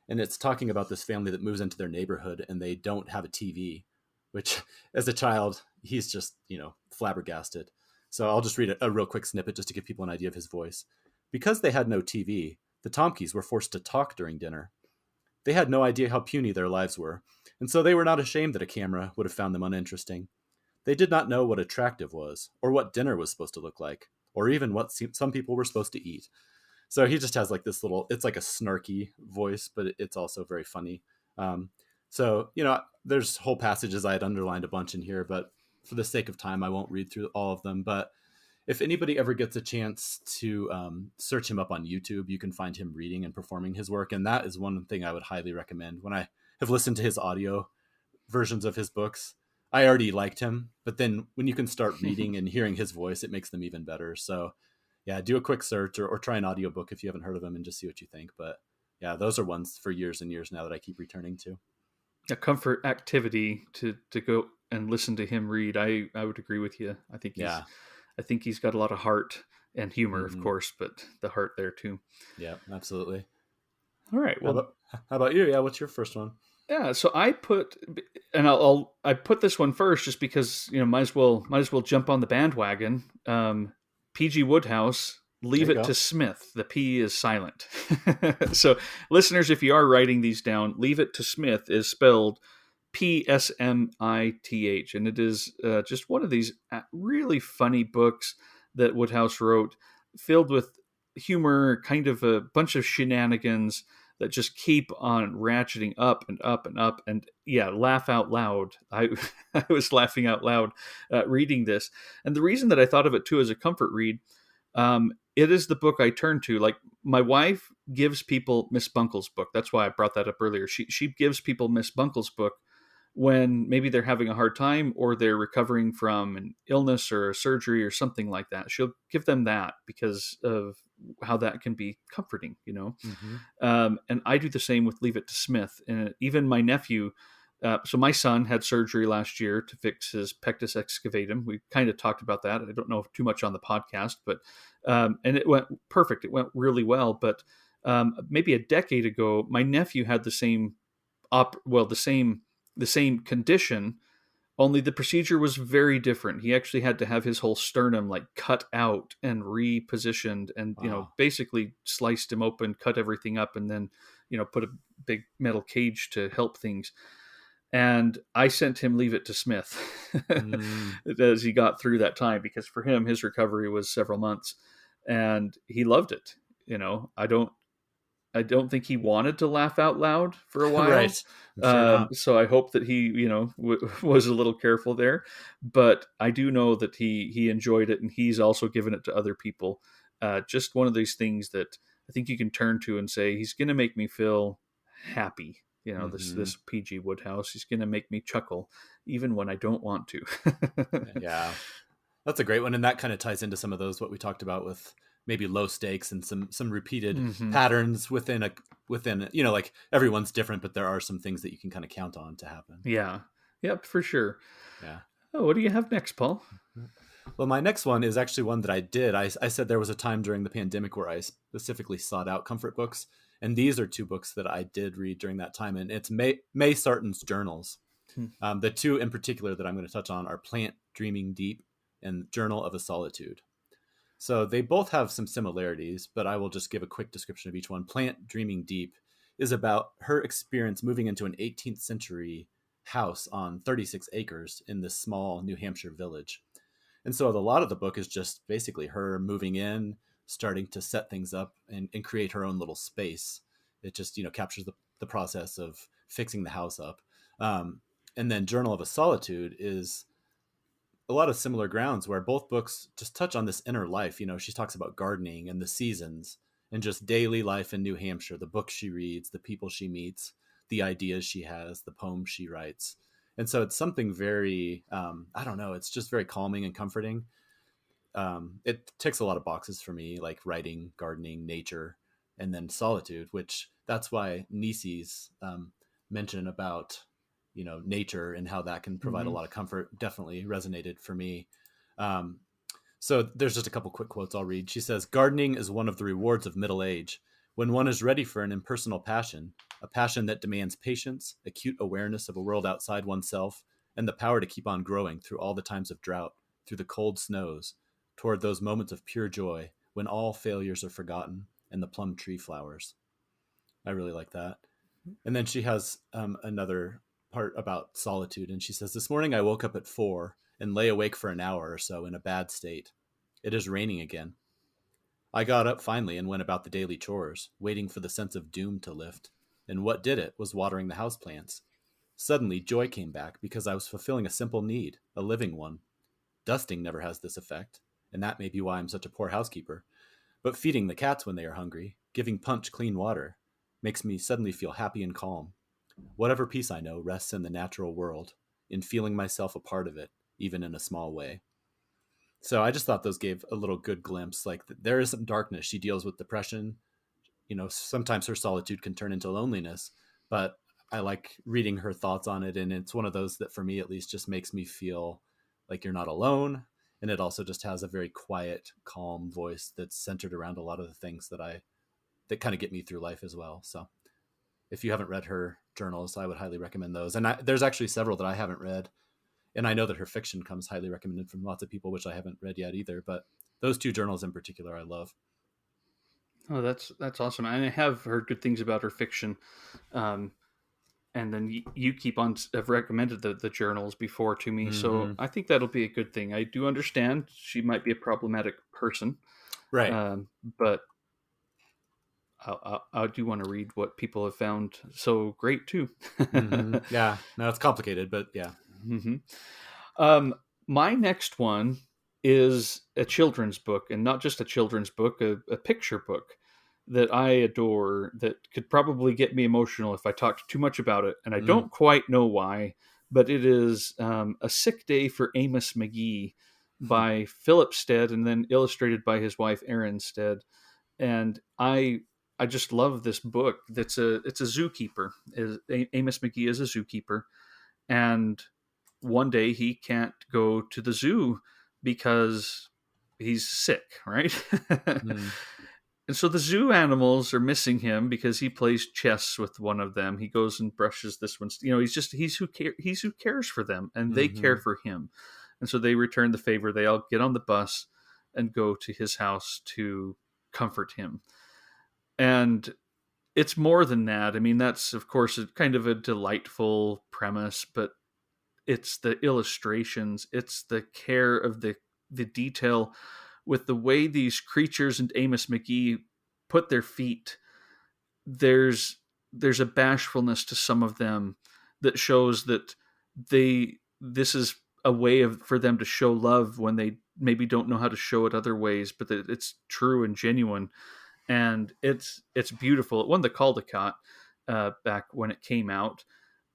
And it's talking about this family that moves into their neighborhood and they don't have a TV, which as a child, he's just, flabbergasted. So I'll just read a real quick snippet just to give people an idea of his voice. "Because they had no TV, the Tomkeys were forced to talk during dinner. They had no idea how puny their lives were, and so they were not ashamed that a camera would have found them uninteresting. They did not know what attractive was, or what dinner was supposed to look like, or even what some people were supposed to eat." So he just has like this it's like a snarky voice, but it's also very funny. There's whole passages I had underlined a bunch in here, but for the sake of time, I won't read through all of them. But if anybody ever gets a chance to search him up on YouTube, you can find him reading and performing his work. And that is one thing I would highly recommend. When I have listened to his audio versions of his books, I already liked him. But then when you can start reading and hearing his voice, it makes them even better. So yeah, do a quick search or try an audiobook if you haven't heard of him and just see what you think. But yeah, those are ones for years and years now that I keep returning to. A comfort activity to go and listen to him read. I would agree with you. I think he's got a lot of heart and humor, of course, but the heart there too. Yeah, absolutely. All right. Well, how about you? Yeah, what's your first one? Yeah, so I put this one first just because might as well jump on the bandwagon. P.G. Wodehouse, Leave It to Smith. The P is silent. So, listeners, if you are writing these down, Leave It to Smith is spelled Psmith, and it is just one of these really funny books that Wodehouse wrote, filled with humor, kind of a bunch of shenanigans that just keep on ratcheting up and up and up. And yeah, laugh out loud. I was laughing out loud reading this. And the reason that I thought of it too as a comfort read, it is the book I turn to. Like, my wife gives people Miss Bunkle's book. That's why I brought that up earlier. She gives people Miss Bunkle's book when maybe they're having a hard time or they're recovering from an illness or a surgery or something like that. She'll give them that because of how that can be comforting, and I do the same with Leave It to Smith. And even my nephew, so my son had surgery last year to fix his Pectus Excavatum. We kind of talked about that. I don't know too much on the podcast, but and it went perfect. It went really well. But maybe a decade ago, my nephew had the same condition, Only the procedure was very different. He actually had to have his whole sternum like cut out and repositioned, and Wow. basically sliced him open, cut everything up, and then put a big metal cage to help things. And I sent him Leave It to Smith Mm. as he got through that time, because for him, his recovery was several months, and he loved it. I don't think he wanted to laugh out loud for a while. Right. I'm sure not. So I hope that he, was a little careful there. But I do know that he enjoyed it, and he's also given it to other people. Just one of these things that I think you can turn to and say, he's going to make me feel happy. Hmm. This PG Woodhouse, he's going to make me chuckle, even when I don't want to. Yeah. That's a great one, and that kind of ties into some of those what we talked about with maybe low stakes and some repeated Hmm. patterns within like everyone's different, but there are some things that you can kind of count on to happen. Yeah. Yep, for sure. Yeah. Oh, what do you have next, Paul? Well, my next one is actually one that I did. I said there was a time during the pandemic where I specifically sought out comfort books, and these are two books that I did read during that time, and it's May Sarton's journals. Hmm. The two in particular that I'm going to touch on are Plant Dreaming Deep and Journal of a Solitude. So they both have some similarities, but I will just give a quick description of each one. Plant Dreaming Deep is about her experience moving into an 18th century house on 36 acres in this small New Hampshire village. And so a lot of the book is just basically her moving in, starting to set things up and create her own little space. It just, captures the process of fixing the house up. And then Journal of a Solitude is a lot of similar grounds where both books just touch on this inner life. She talks about gardening and the seasons and just daily life in New Hampshire, the books she reads, the people she meets, the ideas she has, the poems she writes. And so it's something very, I don't know, it's just very calming and comforting. It ticks a lot of boxes for me, like writing, gardening, nature, and then solitude, which that's why Nisi's mention about nature and how that can provide a Hmm. lot of comfort definitely resonated for me. Um, so there's just a couple quick quotes I'll read. She says, "Gardening is one of the rewards of middle age. When one is ready for an impersonal passion, a passion that demands patience, acute awareness of a world outside oneself, and the power to keep on growing through all the times of drought, through the cold snows, toward those moments of pure joy when all failures are forgotten and the plum tree flowers." I really like that. And then she has another part about solitude. And she says, "This morning I woke up at 4 and lay awake for an hour or so in a bad state. It is raining again. I got up finally and went about the daily chores, waiting for the sense of doom to lift. And what did it was watering the houseplants. Suddenly joy came back because I was fulfilling a simple need, a living one. Dusting never has this effect, and that may be why I'm such a poor housekeeper. But feeding the cats when they are hungry, giving Punch clean water, makes me suddenly feel happy and calm. Whatever peace I know rests in the natural world, in feeling myself a part of it, even in a small way." So I just thought those gave a little good glimpse. Like there is some darkness. She deals with depression. Sometimes her solitude can turn into loneliness, but I like reading her thoughts on it. And it's one of those that for me, at least, just makes me feel like you're not alone. And it also just has a very quiet, calm voice that's centered around a lot of the things that kind of get me through life as well. So if you haven't read her journals, I would highly recommend those. And there's actually several that I haven't read. And I know that her fiction comes highly recommended from lots of people, which I haven't read yet either. But those two journals in particular, I love. Oh, that's awesome. And I have heard good things about her fiction. Um, and then you keep on have recommended the journals before to me, so Mm-hmm. I think that'll be a good thing. I do understand she might be a problematic person, Right. but I do want to read what people have found so great too. Mm-hmm. Yeah. No, it's complicated, but yeah. Hmm. um, my next one is a children's book, and not just a children's book, a picture book that I adore, that could probably get me emotional if I talked too much about it, and I Mm. don't quite know why, but it is A Sick Day for Amos Mcgee by Philip Stead, and then illustrated by his wife Erin Stead. And I just love this book. It's a zookeeper. Amos Mcgee is a zookeeper, and one day he can't go to the zoo because he's sick, right? Mm. And so the zoo animals are missing him because he plays chess with one of them. He goes and brushes this one. He's who cares for them, and they care for him. And so they return the favor. They all get on the bus and go to his house to comfort him. And it's more than that. I mean, that's of course kind of a delightful premise, but it's the illustrations, it's the care of the detail with the way these creatures and Amos Mcgee put their feet. There's a bashfulness to some of them that shows that this is a way for them to show love when they maybe don't know how to show it other ways, but that it's true and genuine. And it's beautiful. It won the Caldecott back when it came out,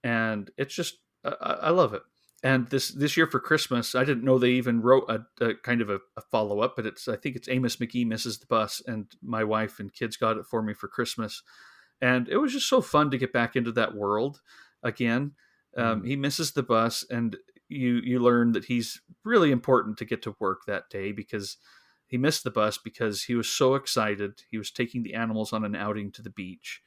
and it's just I love it. And this year for Christmas, I didn't know they even wrote a kind of a follow up, but I think it's Amos Mcgee Misses the Bus, and my wife and kids got it for me for Christmas, and it was just so fun to get back into that world again. He misses the bus, and you learn that he's really important to get to work that day because he missed the bus because he was so excited. He was taking the animals on an outing to the beach.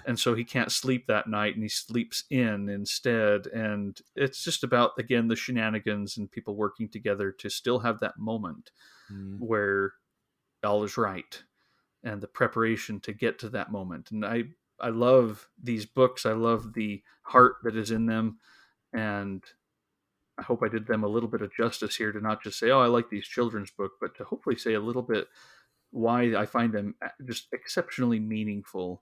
And so he can't sleep that night, and he sleeps in instead. And it's just about, again, the shenanigans and people working together to still have that moment where all is right and the preparation to get to that moment. And I love these books. I love the heart that is in them. And I hope I did them a little bit of justice here to not just say, oh, I like these children's books, but to hopefully say a little bit why I find them just exceptionally meaningful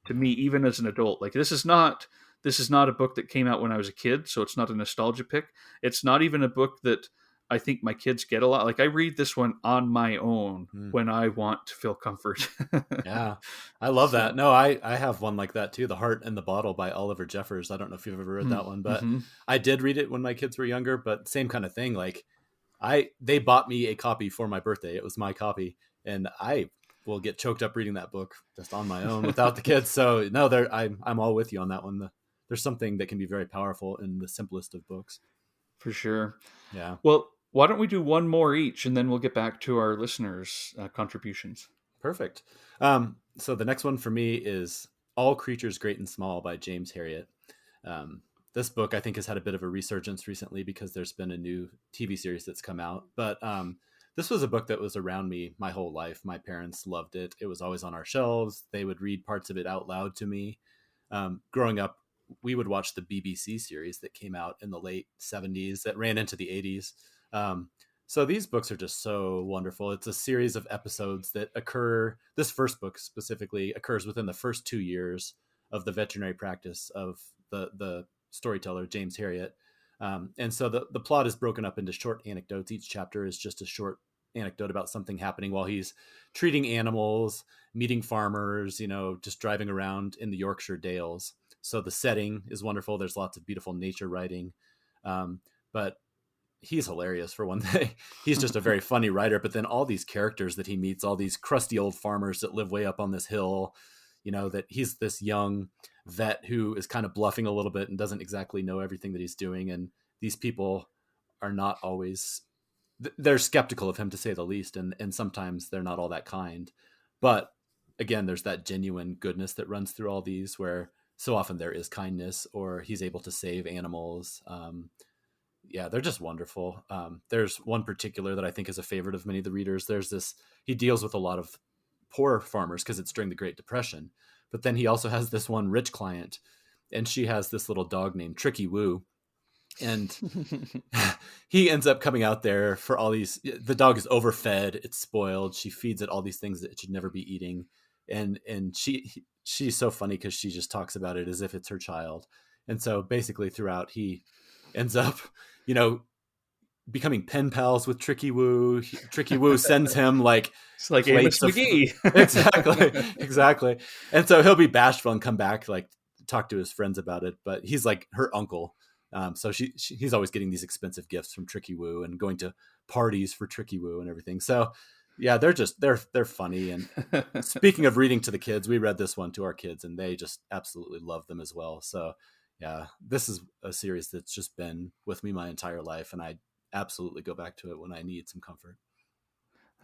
to me, even as an adult. Like this is not a book that came out when I was a kid, so it's not a nostalgia pick. It's not even a book that I think my kids get a lot. Like I read this one on my own when I want to feel comfort. Yeah, I love that. No, I have one like that too. The Heart and the Bottle by Oliver Jeffers. I don't know if you've ever read that one, but I did read it when my kids were younger, but same kind of thing. Like they bought me a copy for my birthday. It was my copy, and I will get choked up reading that book just on my own without the kids. So no, I'm all with you on that one. There's something that can be very powerful in the simplest of books. For sure. Yeah. Well, why don't we do one more each, and then we'll get back to our listeners' contributions. Perfect. So the next one for me is All Creatures Great and Small by James Harriott. This book I think has had a bit of a resurgence recently because there's been a new TV series that's come out. But this was a book that was around me my whole life. My parents loved it. It was always on our shelves. They would read parts of it out loud to me. Growing up, we would watch the BBC series that came out in the late 70s that ran into the 80s. So these books are just so wonderful. It's a series of episodes that occur. This first book specifically occurs within the first 2 years of the veterinary practice of the storyteller, James Harriott. And so the plot is broken up into short anecdotes. Each chapter is just a short anecdote about something happening while he's treating animals, meeting farmers, just driving around in the Yorkshire Dales. So the setting is wonderful. There's lots of beautiful nature writing. But he's hilarious for one thing. He's just a very funny writer, but then all these characters that he meets, all these crusty old farmers that live way up on this hill, that he's this young vet who is kind of bluffing a little bit and doesn't exactly know everything that he's doing. And these people are not always, they're skeptical of him to say the least. And sometimes they're not all that kind, but again, there's that genuine goodness that runs through all these where so often there is kindness or he's able to save animals. Yeah, they're just wonderful. There's one particular that I think is a favorite of many of the readers. He deals with a lot of poor farmers because it's during the Great Depression, but then he also has this one rich client, and she has this little dog named Tricky Woo. And he ends up coming out there for all these, the dog is overfed, it's spoiled. She feeds it all these things that it should never be eating. And she's so funny because she just talks about it as if it's her child. And so basically throughout, he ends up, becoming pen pals with Tricky Woo. Tricky Woo sends him it's like Amos Mcgee. Exactly. And so he'll be bashful and come back, talk to his friends about it. But he's like her uncle. So he's always getting these expensive gifts from Tricky Woo and going to parties for Tricky Woo and everything. So yeah, they're funny. And speaking of reading to the kids, we read this one to our kids and they just absolutely love them as well. So yeah, this is a series that's just been with me my entire life, and I absolutely go back to it when I need some comfort.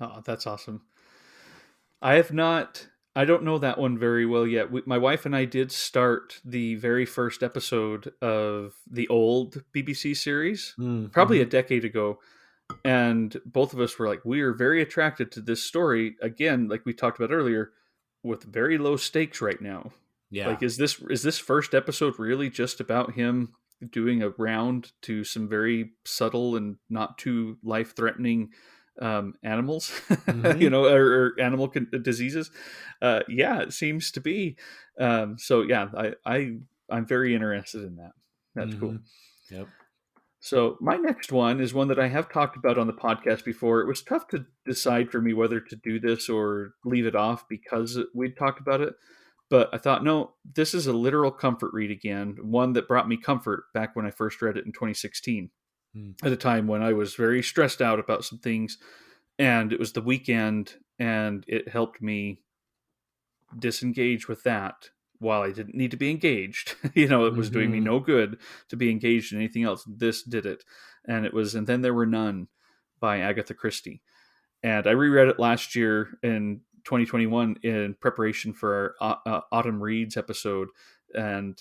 Oh, that's awesome. I have not. I don't know that one very well yet. My wife and I did start the very first episode of the old BBC series, probably Mm-hmm. a decade ago, and both of us were like, we are very attracted to this story. Again, like we talked about earlier, with very low stakes right now. Yeah. Like, is this first episode really just about him doing a round to some very subtle and not too life threatening animals, Mm-hmm. or animal diseases? Yeah, it seems to be. So yeah, I'm very interested in that. That's Mm-hmm. cool. Yep. So my next one is one that I have talked about on the podcast before. It was tough to decide for me whether to do this or leave it off because we'd talked about it. But I thought, no, this is a literal comfort read again, one that brought me comfort back when I first read it in 2016, Mm. at a time when I was very stressed out about some things. And it was the weekend, and it helped me disengage with that while I didn't need to be engaged. It was doing me Mm-hmm. no good to be engaged in anything else. This did it. And then there were none by Agatha Christie. And I reread it last year in 2021 in preparation for our Autumn Reads episode. And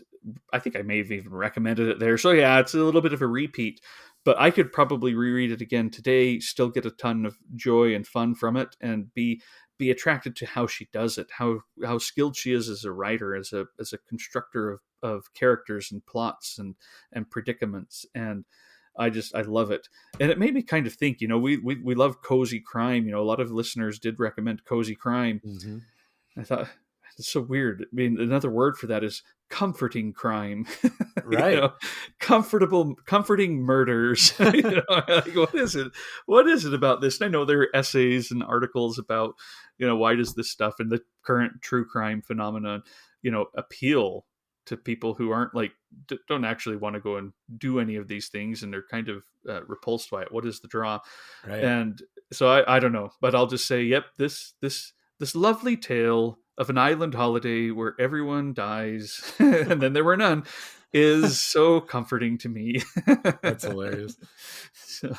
I think I may have even recommended it there. So yeah, it's a little bit of a repeat, but I could probably reread it again today, still get a ton of joy and fun from it, and be attracted to how she does it, how skilled she is as a writer, as a constructor of characters and plots and predicaments. And I love it. And it made me kind of think, we love cozy crime. A lot of listeners did recommend cozy crime. Mm-hmm. I thought, it's so weird. I mean, another word for that is comforting crime. Right. Comforting murders. Like, what is it? What is it about this? And I know there are essays and articles about, why does this stuff and the current true crime phenomenon, appeal to people who aren't like, don't actually want to go and do any of these things, and they're kind of repulsed by it. What is the draw? Right. And so I don't know, but I'll just say, yep, this lovely tale of an island holiday where everyone dies and then there were none is so comforting to me. That's hilarious. So,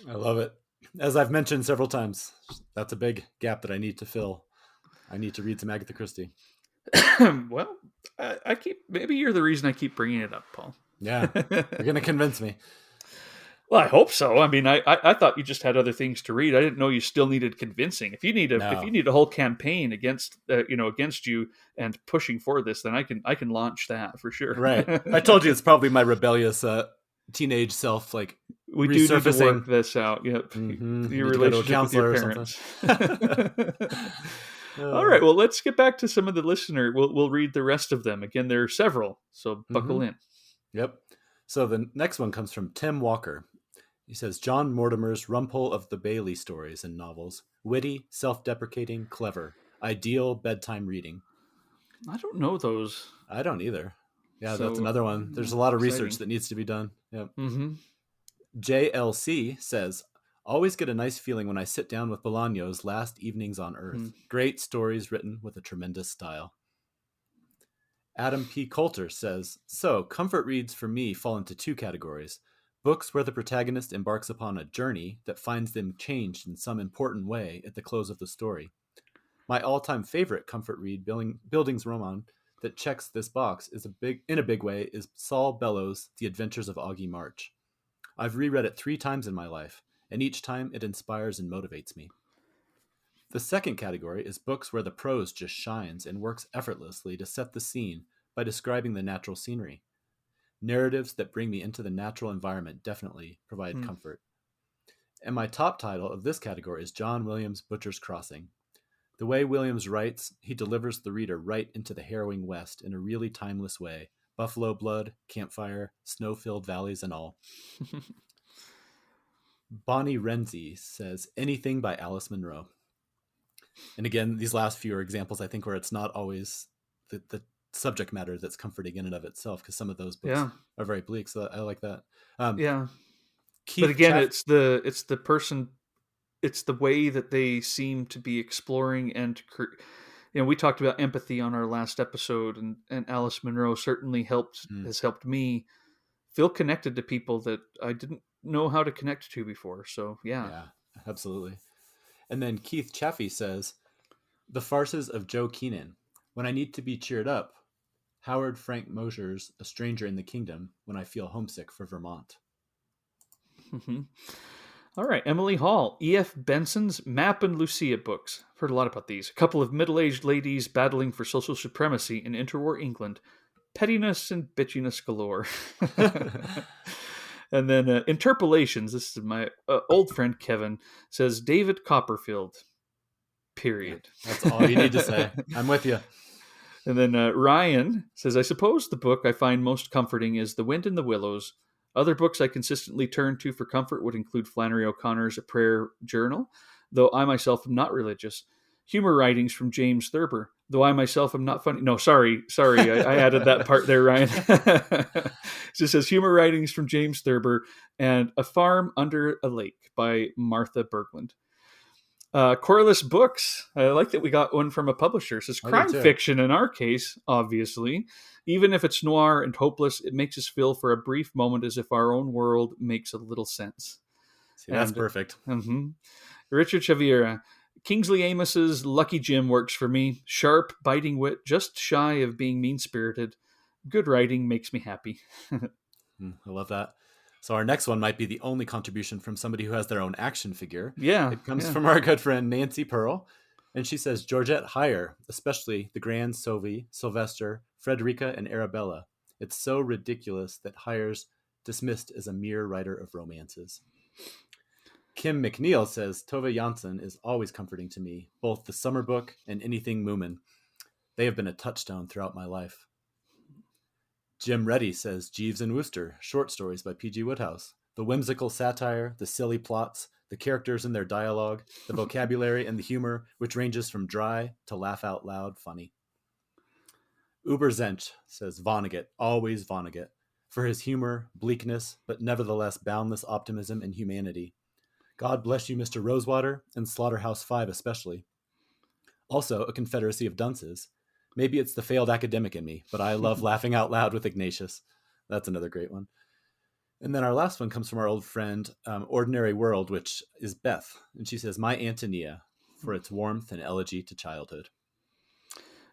I love it. As I've mentioned several times, that's a big gap that I need to fill. I need to read some Agatha Christie. well, I keep, maybe you're the reason I keep bringing it up, Paul. Yeah. You're going to convince me. Well, I hope so. I mean, I thought you just had other things to read. I didn't know you still needed convincing. If you need a whole campaign against you and pushing for this, then I can launch that for sure. Right. I told you it's probably my rebellious teenage self, like we resurfacing. Do need to work this out. Yep. Mm-hmm. Your relationship with your parents. Or All right. Well, let's get back to some of the listener. We'll read the rest of them. Again, there are several, so buckle in. Yep. So the next one comes from Tim Walker. He says, John Mortimer's Rumpole of the Bailey stories and novels. Witty, self-deprecating, clever. Ideal bedtime reading. I don't know those. I don't either. Yeah, so, that's another one. There's a lot of research that needs to be done. Yep. Mm-hmm. JLC says, always get a nice feeling when I sit down with Bolaño's Last Evenings on Earth. Great stories written with a tremendous style. Adam P. Coulter says, so comfort reads for me fall into two categories. Books where the protagonist embarks upon a journey that finds them changed in some important way at the close of the story. My all-time favorite comfort read, Bildungsroman, that checks this box in a big way is Saul Bellows' The Adventures of Augie March. I've reread it 3 times in my life, and each time it inspires and motivates me. The second category is books where the prose just shines and works effortlessly to set the scene by describing the natural scenery. Narratives that bring me into the natural environment definitely provide comfort. And my top title of this category is John Williams' Butcher's Crossing. The way Williams writes, he delivers the reader right into the harrowing West in a really timeless way. Buffalo blood, campfire, snow-filled valleys and all. Bonnie Renzi says, anything by Alice Munro. And again, these last few are examples, I think, where it's not always the subject matter that's comforting in and of itself, because some of those books are very bleak. So I like that. But again, it's the person, it's the way that they seem to be exploring and we talked about empathy on our last episode, and Alice Munro certainly has helped me feel connected to people that I didn't know how to connect to before. So yeah, absolutely. And then Keith Chaffee says, The Farces of Joe Keenan. When I need to be cheered up. Howard Frank Mosher's A Stranger in the Kingdom when I feel homesick for Vermont. Mm-hmm. All right, Emily Hall, E.F. Benson's Map and Lucia books. I've heard a lot about these. A couple of middle-aged ladies battling for social supremacy in interwar England. Pettiness and bitchiness galore. And then Interpolations. This is my old friend Kevin. Says David Copperfield. Period. Yeah, that's all you need to say. I'm with you. And then Ryan says, I suppose the book I find most comforting is The Wind in the Willows. Other books I consistently turn to for comfort would include Flannery O'Connor's A Prayer Journal, though I myself am not religious. Humor writings from James Thurber, though I myself am not funny. No, sorry. I added that part there, Ryan. It just says humor writings from James Thurber and A Farm Under a Lake by Martha Berglund. Corliss Books. I like that we got one from a publisher. It says crime fiction in our case, obviously. Even if it's noir and hopeless, it makes us feel for a brief moment as if our own world makes a little sense. See, that's perfect. Mm-hmm. Richard Chavira. Kingsley Amos's Lucky Jim works for me. Sharp, biting wit, just shy of being mean-spirited. Good writing makes me happy. I love that. So our next one might be the only contribution from somebody who has their own action figure. Yeah. It comes from our good friend Nancy Pearl. And she says, Georgette Heyer, especially the Grand Sovie, Sylvester, Frederica, and Arabella. It's so ridiculous that Heyer's dismissed as a mere writer of romances. Kim McNeil says, Tove Jansson is always comforting to me, both the summer book and anything Moomin. They have been a touchstone throughout my life. Jim Reddy says, Jeeves and Wooster, short stories by P.G. Wodehouse. The whimsical satire, the silly plots, the characters and their dialogue, the vocabulary and the humor, which ranges from dry to laugh out loud funny. Uber Zench says, Vonnegut, always Vonnegut, for his humor, bleakness, but nevertheless boundless optimism and humanity. God bless you, Mr. Rosewater, and Slaughterhouse-Five especially. Also, A Confederacy of Dunces. Maybe it's the failed academic in me, but I love laughing out loud with Ignatius. That's another great one. And then our last one comes from our old friend, Ordinary World, which is Beth. And she says, My Antonia, for its warmth and elegy to childhood.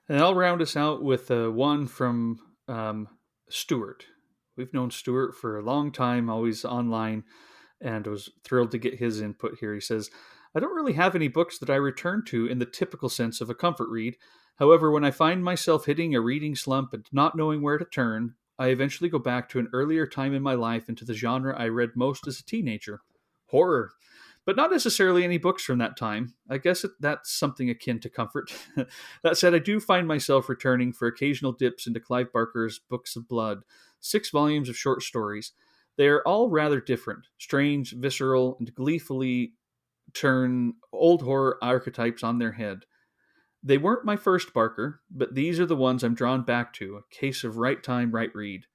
And I'll round us out with one from Stuart. We've known Stuart for a long time, always online, and was thrilled to get his input here. He says, I don't really have any books that I return to in the typical sense of a comfort read. However, when I find myself hitting a reading slump and not knowing where to turn, I eventually go back to an earlier time in my life into the genre I read most as a teenager, horror. But not necessarily any books from that time. I guess that's something akin to comfort. That said, I do find myself returning for occasional dips into Clive Barker's Books of Blood, 6 volumes of short stories. They are all rather different, strange, visceral, and gleefully turn old horror archetypes on their head. They weren't my first Barker, but these are the ones I'm drawn back to, a case of right time, right read.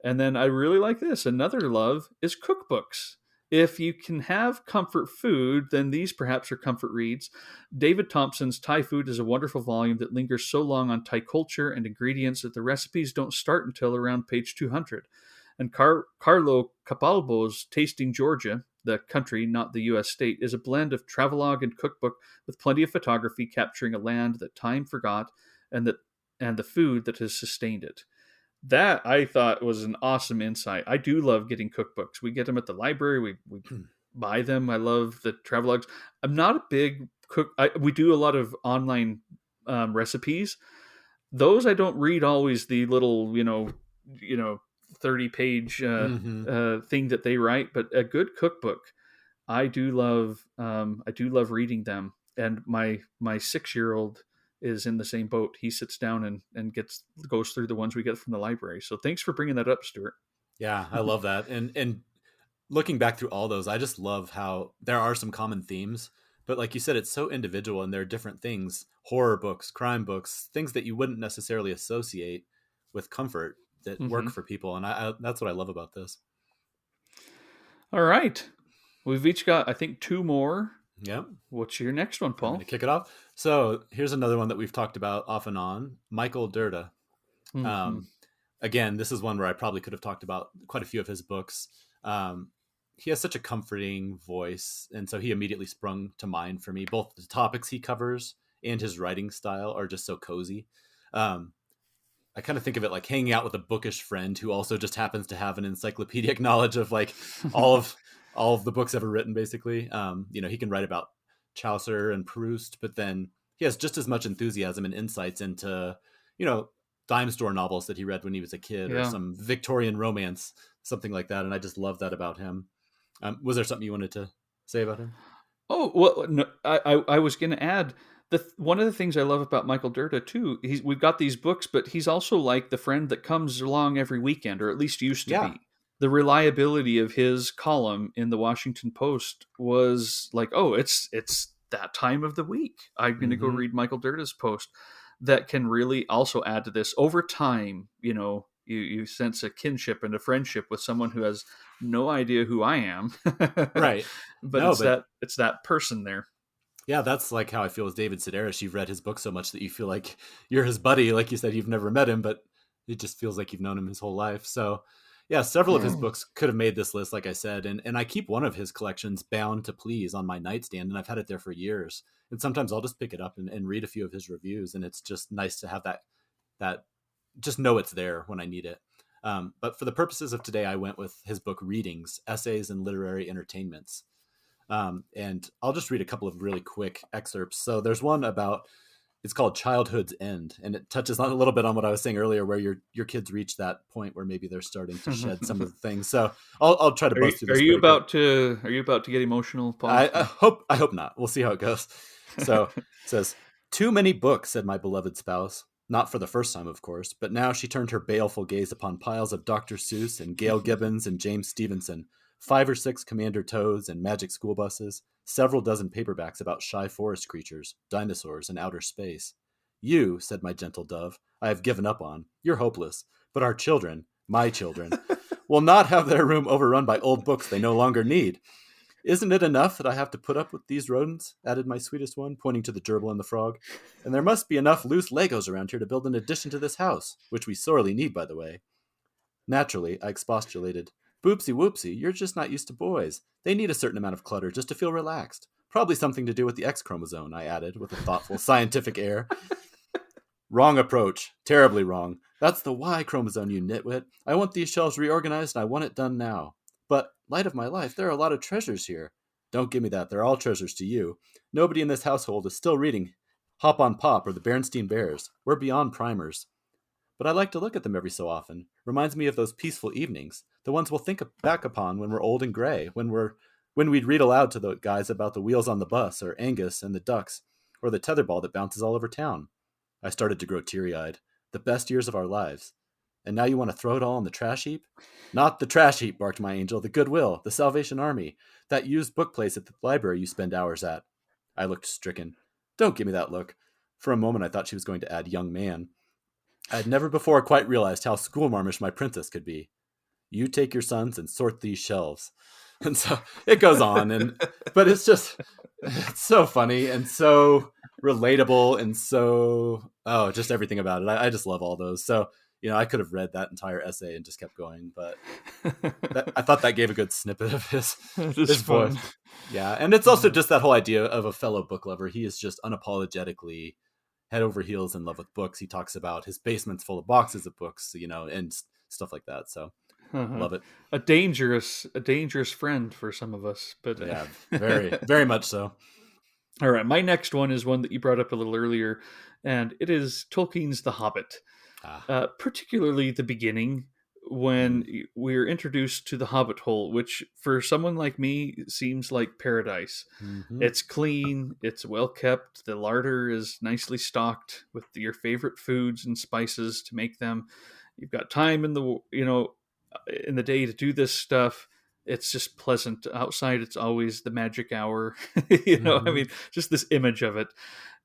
And then I really like this. Another love is cookbooks. If you can have comfort food, then these perhaps are comfort reads. David Thompson's Thai Food is a wonderful volume that lingers so long on Thai culture and ingredients that the recipes don't start until around page 200. And Carlo Capalbo's Tasting Georgia, the country, not the U.S. state, is a blend of travelogue and cookbook with plenty of photography capturing a land that time forgot and the food that has sustained it. That, I thought, was an awesome insight. I do love getting cookbooks. We get them at the library. We buy them. I love the travelogues. I'm not a big cook. We do a lot of online recipes. Those I don't read always the little, 30-page thing that they write, but a good cookbook, I do love reading them. And my 6-year-old is in the same boat. He sits down and goes through the ones we get from the library. So thanks for bringing that up, Stuart. Yeah, I love that. And looking back through all those, I just love how there are some common themes, but like you said, it's so individual and there are different things, horror books, crime books, things that you wouldn't necessarily associate with comfort that work for people. And I that's what I love about this. All right. We've each got, I think, 2 more. Yep. What's your next one, Paul? To kick it off. So here's another one that we've talked about off and on, Michael Dirda. Again, this is one where I probably could have talked about quite a few of his books. He has such a comforting voice. And so he immediately sprung to mind for me, both the topics he covers and his writing style are just so cozy. I kind of think of it like hanging out with a bookish friend who also just happens to have an encyclopedic knowledge of like all of the books ever written, basically. He can write about Chaucer and Proust, but then he has just as much enthusiasm and insights into, dime store novels that he read when he was a kid, or some Victorian romance, something like that. And I just love that about him. Was there something you wanted to say about him? Oh, well, no, I was going to add one of the things I love about Michael Dirda too. We've got these books, but he's also like the friend that comes along every weekend, or at least used to be. The reliability of his column in the Washington Post was like, oh, it's that time of the week. I'm going to go read Michael Dirda's post. That can really also add to this over time. You sense a kinship and a friendship with someone who has no idea who I am. Right. But it's that person there. Yeah, that's like how I feel with David Sedaris. You've read his book so much that you feel like you're his buddy. Like you said, you've never met him, but it just feels like you've known him his whole life. So yeah, several of his books could have made this list, like I said. And I keep one of his collections, Bound to Please, on my nightstand, and I've had it there for years. And sometimes I'll just pick it up and read a few of his reviews. And it's just nice to have that just know it's there when I need it. But for the purposes of today, I went with his book Readings, Essays and Literary Entertainments. And I'll just read a couple of really quick excerpts. So there's one about, it's called Childhood's End, and it touches on a little bit on what I was saying earlier, where your kids reach that point where maybe they're starting to shed some of the things. So I'll try to bust through this. Are you about to get emotional, Paul? I hope not. We'll see how it goes. So it says, "Too many books," said my beloved spouse. Not for the first time, of course, but now she turned her baleful gaze upon piles of Dr. Seuss and Gail Gibbons and James Stevenson, 5 or 6 Commander Toads and Magic School Buses, several dozen paperbacks about shy forest creatures, dinosaurs, and outer space. "You," said my gentle dove, "I have given up on. You're hopeless. But our children, my children, will not have their room overrun by old books they no longer need. Isn't it enough that I have to put up with these rodents?" added my sweetest one, pointing to the gerbil and the frog. "And there must be enough loose Legos around here to build an addition to this house, which we sorely need, by the way." Naturally, I expostulated. "Boopsie whoopsie, you're just not used to boys. They need a certain amount of clutter just to feel relaxed. Probably something to do with the X chromosome," I added, with a thoughtful, scientific air. "Wrong approach. Terribly wrong. That's the Y chromosome, you nitwit. I want these shelves reorganized, and I want it done now. But, light of my life, there are a lot of treasures here." "Don't give me that. They're all treasures to you. Nobody in this household is still reading Hop on Pop or the Bernstein Bears. We're beyond primers. But I like to look at them every so often. Reminds me of those peaceful evenings, the ones we'll think back upon when we're old and gray, when we'd read aloud to the guys about the wheels on the bus, or Angus and the ducks, or the tetherball that bounces all over town." I started to grow teary-eyed. "The best years of our lives. And now you want to throw it all in the trash heap?" "Not the trash heap," barked my angel. "The Goodwill, the Salvation Army, that used book place at the library you spend hours at." I looked stricken. "Don't give me that look." For a moment I thought she was going to add young man. I had never before quite realized how schoolmarmish my princess could be. "You take your sons and sort these shelves." And so it goes on, but it's so funny and so relatable and so, just everything about it. I just love all those. So, I could have read that entire essay and just kept going, but I thought that gave a good snippet of his voice. Yeah, and it's also just that whole idea of a fellow book lover. He is just unapologetically head over heels in love with books. He talks about his basement's full of boxes of books, and stuff like that. So love it. A dangerous friend for some of us, but yeah, very, very much so. All right, my next one is one that you brought up a little earlier, and it is Tolkien's The Hobbit. Particularly the beginning, when we're introduced to the Hobbit hole, which for someone like me seems like paradise. Mm-hmm. It's clean, it's well kept, the larder is nicely stocked with your favorite foods and spices to make them. You've got time in the day to do this stuff. It's just pleasant. Outside, it's always the magic hour. I mean, just this image of it.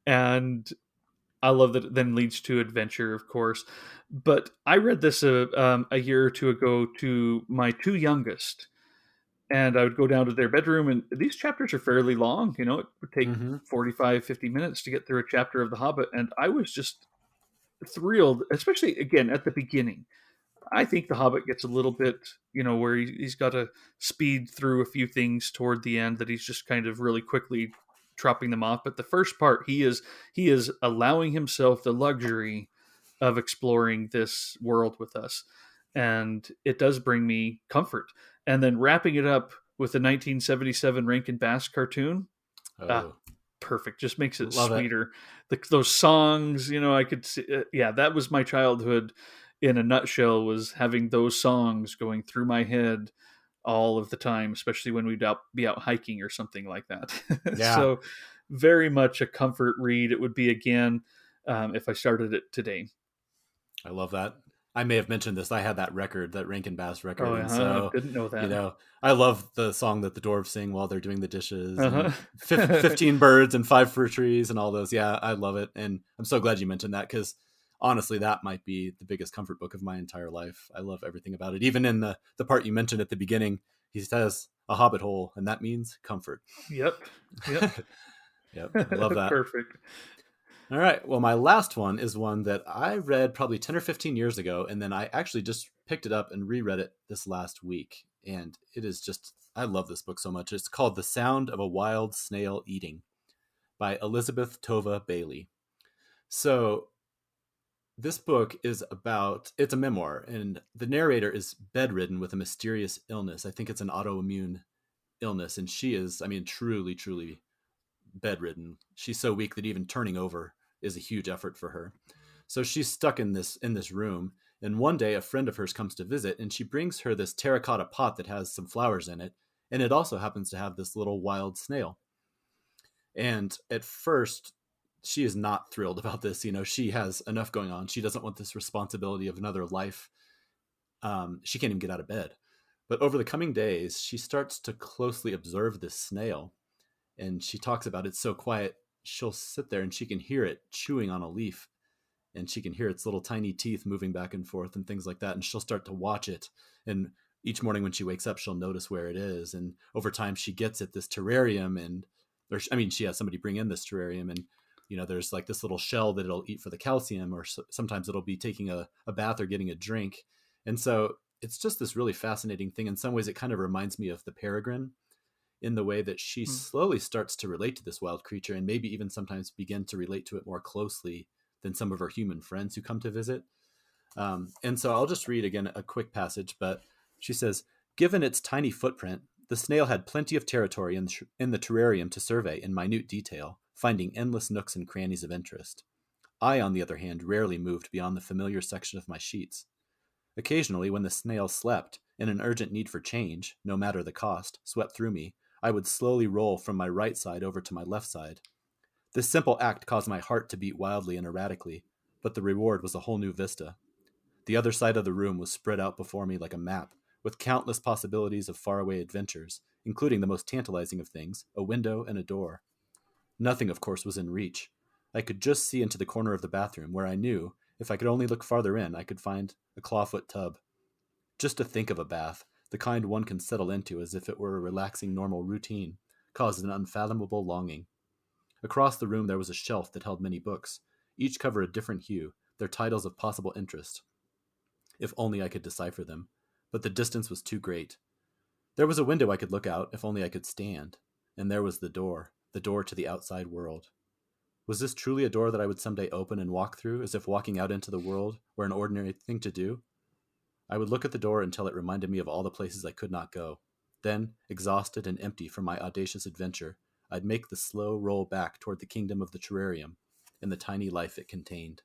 And I love that it then leads to adventure, of course. But I read this a year or two ago to my 2 youngest. And I would go down to their bedroom, and these chapters are fairly long. It would take 45, 50 minutes to get through a chapter of The Hobbit. And I was just thrilled, especially, again, at the beginning. I think The Hobbit gets a little bit, where he's got to speed through a few things toward the end that he's just kind of really quickly dropping them off. But the first part, he is allowing himself the luxury of exploring this world with us, and it does bring me comfort. And then wrapping it up with the 1977 Rankin Bass cartoon, perfect. Just makes it Love sweeter. Those songs, I could see, that was my childhood in a nutshell, was having those songs going through my head all of the time, especially when we'd be out hiking or something like that. Yeah. So very much a comfort read. It would be again, if I started it today. I love that. I may have mentioned this. I had that record, that Rankin Bass record. Oh, and so, didn't know that. I love the song that the dwarves sing while they're doing the dishes. And 15 birds and 5 fir trees and all those. Yeah, I love it. And I'm so glad you mentioned that, because honestly, that might be the biggest comfort book of my entire life. I love everything about it. Even in the part you mentioned at the beginning, he says a hobbit hole, and that means comfort. Yep. Yep. I love that. Perfect. All right. Well, my last one is one that I read probably 10 or 15 years ago, and then I actually just picked it up and reread it this last week. And it is just, I love this book so much. It's called The Sound of a Wild Snail Eating by Elizabeth Tova Bailey. So this book is it's a memoir, and the narrator is bedridden with a mysterious illness. I think it's an autoimmune illness, and she is, truly, truly bedridden. She's so weak that even turning over is a huge effort for her. So she's stuck in this room, and one day a friend of hers comes to visit, and she brings her this terracotta pot that has some flowers in it, and it also happens to have this little wild snail. And at first, she is not thrilled about this. She has enough going on. She doesn't want this responsibility of another life. She can't even get out of bed. But over the coming days, she starts to closely observe this snail, and she talks about it's so quiet. She'll sit there and she can hear it chewing on a leaf, and she can hear its little tiny teeth moving back and forth and things like that. And she'll start to watch it. And each morning when she wakes up, she'll notice where it is. And over time, she gets at this terrarium, she has somebody bring in this terrarium, and there's like this little shell that it'll eat for the calcium, or sometimes it'll be taking a bath or getting a drink. And so it's just this really fascinating thing. In some ways, it kind of reminds me of the Peregrine, in the way that she slowly starts to relate to this wild creature, and maybe even sometimes begin to relate to it more closely than some of her human friends who come to visit. And so I'll just read again a quick passage, but she says, "Given its tiny footprint, the snail had plenty of territory in the terrarium to survey in minute detail, finding endless nooks and crannies of interest. I, on the other hand, rarely moved beyond the familiar section of my sheets. Occasionally, when the snail slept, and an urgent need for change, no matter the cost, swept through me, I would slowly roll from my right side over to my left side. This simple act caused my heart to beat wildly and erratically, but the reward was a whole new vista. The other side of the room was spread out before me like a map, with countless possibilities of faraway adventures, including the most tantalizing of things, a window and a door. Nothing, of course, was in reach. I could just see into the corner of the bathroom, where I knew, if I could only look farther in, I could find a clawfoot tub. Just to think of a bath, the kind one can settle into as if it were a relaxing normal routine, caused an unfathomable longing. Across the room there was a shelf that held many books, each cover a different hue, their titles of possible interest. If only I could decipher them, but the distance was too great. There was a window I could look out, if only I could stand, and there was the door to the outside world. Was this truly a door that I would someday open and walk through, as if walking out into the world were an ordinary thing to do? I would look at the door until it reminded me of all the places I could not go. Then, exhausted and empty from my audacious adventure, I'd make the slow roll back toward the kingdom of the terrarium and the tiny life it contained."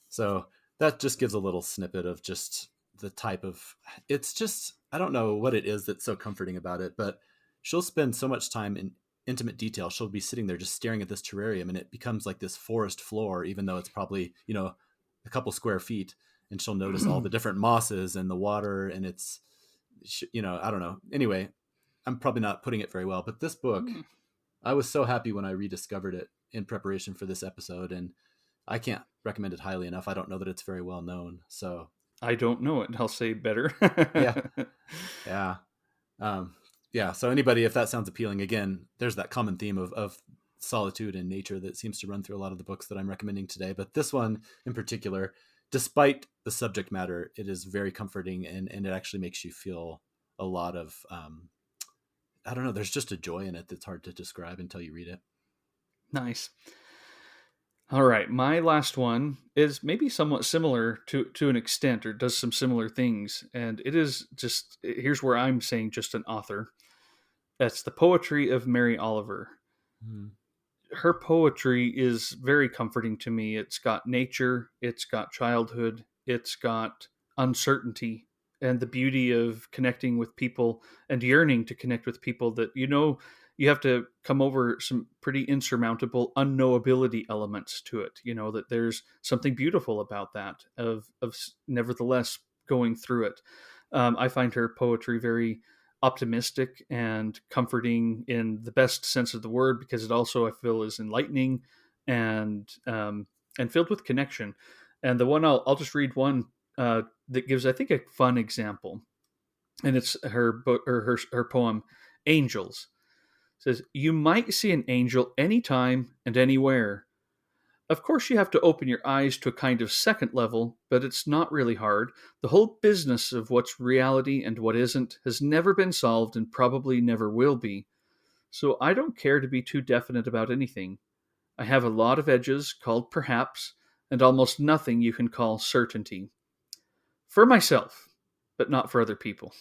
So that just gives a little snippet of just the type of, it's just, I don't know what it is that's so comforting about it, but she'll spend so much time in intimate detail. She'll be sitting there just staring at this terrarium, and it becomes like this forest floor, even though it's probably, a couple square feet. And she'll notice all the different mosses and the water, and it's, I don't know. Anyway, I'm probably not putting it very well, but this book, I was so happy when I rediscovered it in preparation for this episode, and I can't recommend it highly enough. I don't know that it's very well known, so. I don't know it. I'll say better. Yeah. So anybody, if that sounds appealing, again, there's that common theme of solitude and nature that seems to run through a lot of the books that I'm recommending today. But this one in particular, despite the subject matter, it is very comforting, and it actually makes you feel a lot of I don't know, there's just a joy in it that's hard to describe until you read it. Nice. All right, my last one is maybe somewhat similar to an extent, or does some similar things, and it is just, here's where I'm saying just an author. That's the poetry of Mary Oliver. Mm. Her poetry is very comforting to me. It's got nature, it's got childhood, it's got uncertainty, and the beauty of connecting with people and yearning to connect with people that you have to come over some pretty insurmountable unknowability elements to it. That there's something beautiful about that, of nevertheless going through it. I find her poetry very optimistic and comforting in the best sense of the word, because it also, I feel, is enlightening and filled with connection. And the one I'll just read one that gives, I think, a fun example, and it's her book, or her poem, Angels. It says, "You might see an angel anytime and anywhere. Of course, you have to open your eyes to a kind of second level, but it's not really hard. The whole business of what's reality and what isn't has never been solved and probably never will be. So I don't care to be too definite about anything. I have a lot of edges called perhaps, and almost nothing you can call certainty. For myself, but not for other people."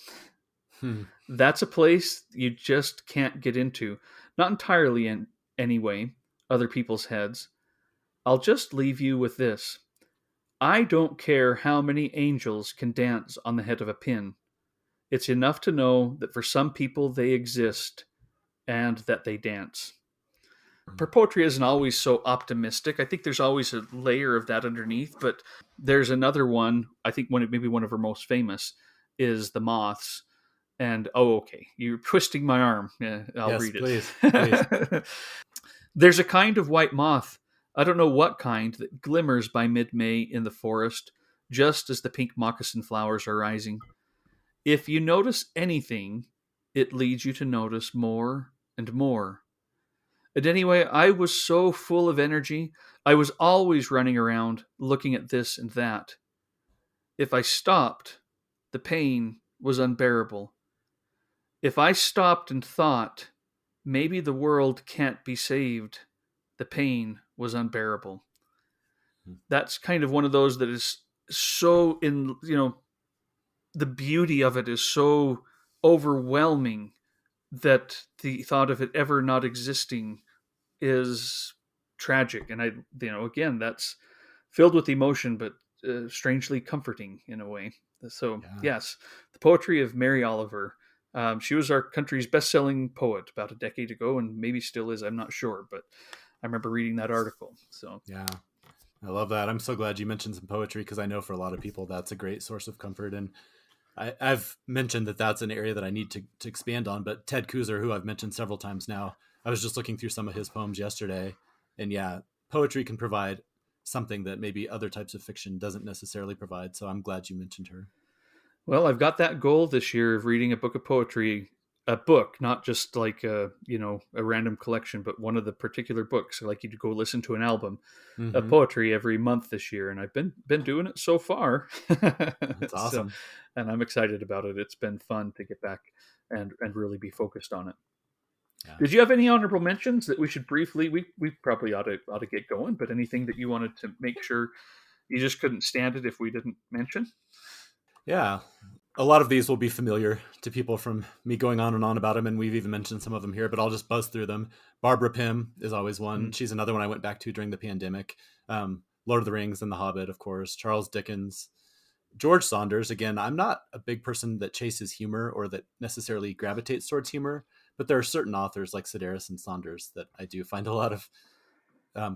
That's a place you just can't get into. Not entirely, in anyway, other people's heads. I'll just leave you with this. I don't care how many angels can dance on the head of a pin. It's enough to know that for some people they exist and that they dance. Her poetry isn't always so optimistic. I think there's always a layer of that underneath, but there's another one, I think maybe one of her most famous, is The Moths. And, okay, you're twisting my arm. Yeah, I'll read it. Please. There's a kind of white moth, I don't know what kind, that glimmers by mid-May in the forest, just as the pink moccasin flowers are rising. If you notice anything, it leads you to notice more and more. And anyway, I was so full of energy, I was always running around, looking at this and that. If I stopped, the pain was unbearable. If I stopped and thought, maybe the world can't be saved, the pain was unbearable. That's kind of one of those that is so the beauty of it is so overwhelming that the thought of it ever not existing is tragic. And again, that's filled with emotion, but strangely comforting in a way. So, yes, the poetry of Mary Oliver. She was our country's best-selling poet about a decade ago, and maybe still is. I'm not sure, but I remember reading that article. So yeah, I love that. I'm so glad you mentioned some poetry, because I know for a lot of people that's a great source of comfort. And I've mentioned that that's an area that I need to expand on. But Ted Kooser, who I've mentioned several times now, I was just looking through some of his poems yesterday, and yeah, poetry can provide something that maybe other types of fiction doesn't necessarily provide. So I'm glad you mentioned her. Well, I've got that goal this year of reading a book of poetry, a book, not just like a random collection, but one of the particular books. Like you to go listen to an album of poetry every month this year, and I've been doing it so far. That's awesome. And I'm excited about it. It's been fun to get back and really be focused on it. Yeah. Did you have any honorable mentions that we should briefly? We probably ought to get going, but anything that you wanted to make sure you just couldn't stand it if we didn't mention? Yeah, a lot of these will be familiar to people from me going on and on about them, and we've even mentioned some of them here, but I'll just buzz through them. Barbara Pym is always one. She's another one I went back to during the pandemic. Lord of the Rings and The Hobbit, of course. Charles Dickens. George Saunders. Again, I'm not a big person that chases humor or that necessarily gravitates towards humor, but there are certain authors like Sedaris and Saunders that I do find a lot of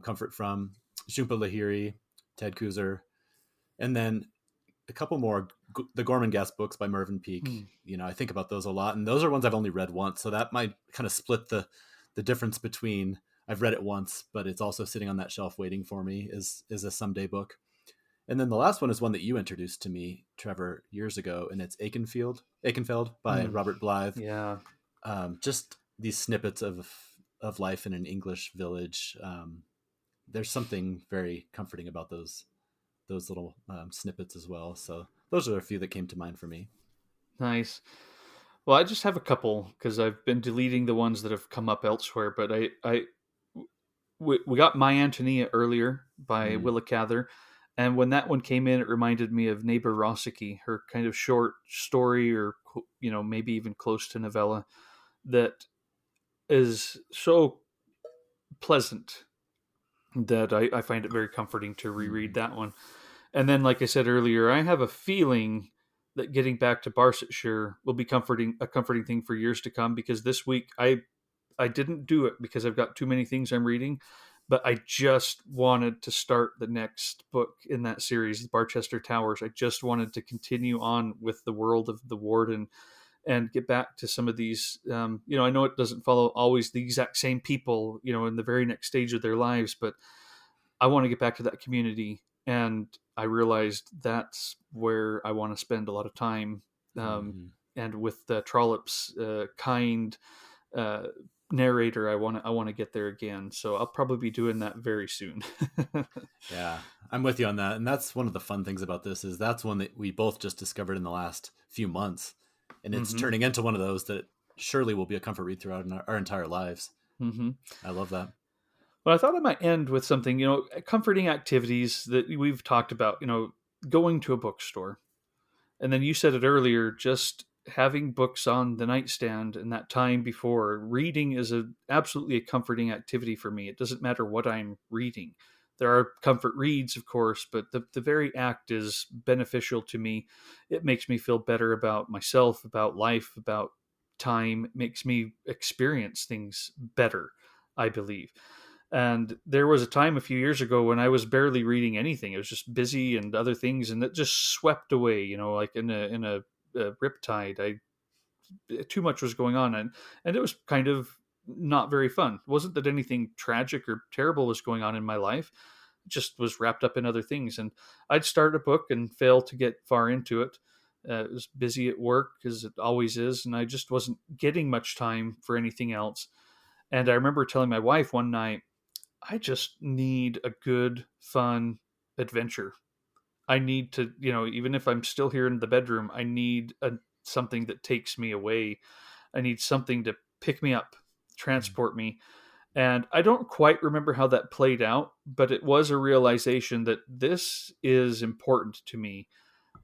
comfort from. Jhumpa Lahiri, Ted Kooser, and then a couple more, the Gormenghast books by Mervyn Peake. I think about those a lot, and those are ones I've only read once, so that might kind of split the difference between I've read it once, but it's also sitting on that shelf waiting for me is a someday book. And then the last one is one that you introduced to me, Trevor, years ago, and it's Aikenfeld by Robert Blythe. Yeah. Just these snippets of life in an English village. There's something very comforting about those little snippets as well. So those are a few that came to mind for me. Nice. Well, I just have a couple because I've been deleting the ones that have come up elsewhere. But we got My Antonia earlier by Mm. Willa Cather, and when that one came in, it reminded me of Neighbor Rossicki, her kind of short story, or maybe even close to novella, that is so pleasant that I find it very comforting to reread that one. And then, like I said earlier, I have a feeling that getting back to Barsetshire will be a comforting thing for years to come, because this week I didn't do it because I've got too many things I'm reading, but I just wanted to start the next book in that series, The Barchester Towers. I just wanted to continue on with the world of the Warden and get back to some of these. I know it doesn't follow always the exact same people, in the very next stage of their lives, but I want to get back to that community. And I realized that's where I want to spend a lot of time. And with Trollope's kind narrator, I want to get there again. So I'll probably be doing that very soon. Yeah, I'm with you on that. And that's one of the fun things about this, is that's one that we both just discovered in the last few months. And it's turning into one of those that surely will be a comfort read throughout our entire lives. I love that. Well, I thought I might end with something, comforting activities that we've talked about, going to a bookstore. And then you said it earlier, just having books on the nightstand and that time before. Reading is absolutely a comforting activity for me. It doesn't matter what I'm reading. There are comfort reads, of course, but the very act is beneficial to me. It makes me feel better about myself, about life, about time. It makes me experience things better, I believe. And there was a time a few years ago when I was barely reading anything. It was just busy and other things, and it just swept away, like in a riptide. Too much was going on, and it was kind of not very fun. It wasn't that anything tragic or terrible was going on in my life. It just was wrapped up in other things. And I'd start a book and fail to get far into it. It was busy at work, as it always is, and I just wasn't getting much time for anything else. And I remember telling my wife one night, I just need a good, fun adventure. I need to, even if I'm still here in the bedroom, I need something that takes me away. I need something to pick me up, transport me. And I don't quite remember how that played out, but it was a realization that this is important to me.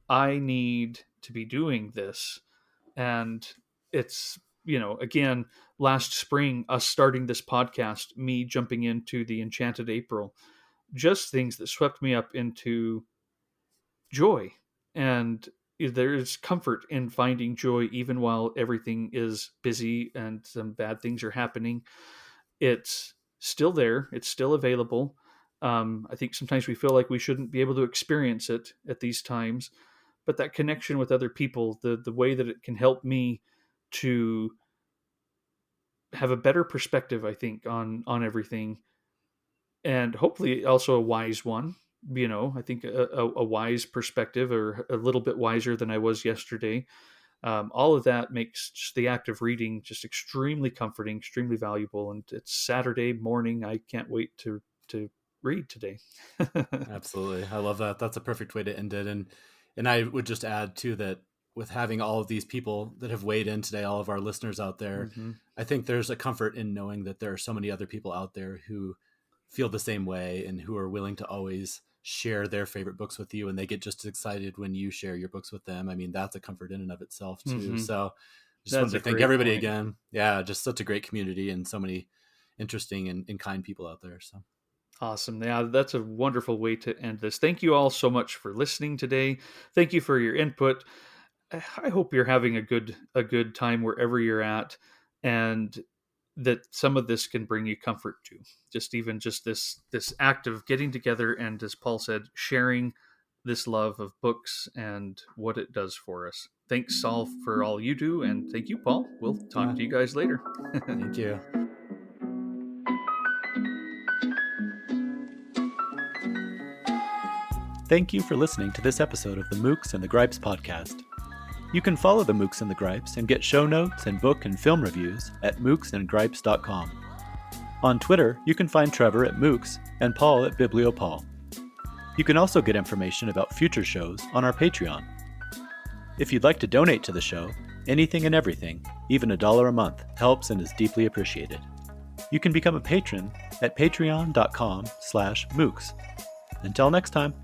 I need to be doing this. And it's, again, last spring, us starting this podcast, me jumping into the Enchanted April, just things that swept me up into joy. And there's comfort in finding joy even while everything is busy and some bad things are happening. It's still there. It's still available. I think sometimes we feel like we shouldn't be able to experience it at these times, but that connection with other people, the way that it can help me to have a better perspective, I think, on everything, and hopefully also a wise one. I think a wise perspective, or a little bit wiser than I was yesterday. All of that makes just the act of reading just extremely comforting, extremely valuable. And it's Saturday morning. I can't wait to read today. Absolutely. I love that. That's a perfect way to end it. And I would just add too, that with having all of these people that have weighed in today, all of our listeners out there, I think there's a comfort in knowing that there are so many other people out there who feel the same way and who are willing to always share their favorite books with you, and they get just as excited when you share your books with them. I mean, that's a comfort in and of itself too. So just wanted to thank everybody again. Yeah, just such a great community and so many interesting and kind people out there. So awesome. Yeah, that's a wonderful way to end this. Thank you all so much for listening today. Thank you for your input. I hope you're having a good time wherever you're at, and that some of this can bring you comfort too. Just this act of getting together and, as Paul said, sharing this love of books and what it does for us. Thanks, Saul, for all you do, and thank you, Paul. We'll talk to you guys later. Thank you. Thank you for listening to this episode of the Mooks and the Gripes podcast. You can follow the Mooks and the Gripes and get show notes and book and film reviews at mooksandgripes.com. On Twitter, you can find Trevor at Mooks and Paul at BiblioPaul. You can also get information about future shows on our Patreon. If you'd like to donate to the show, Anything and everything, even $1 a month, helps and is deeply appreciated. You can become a patron at patreon.com/mooks. Until next time.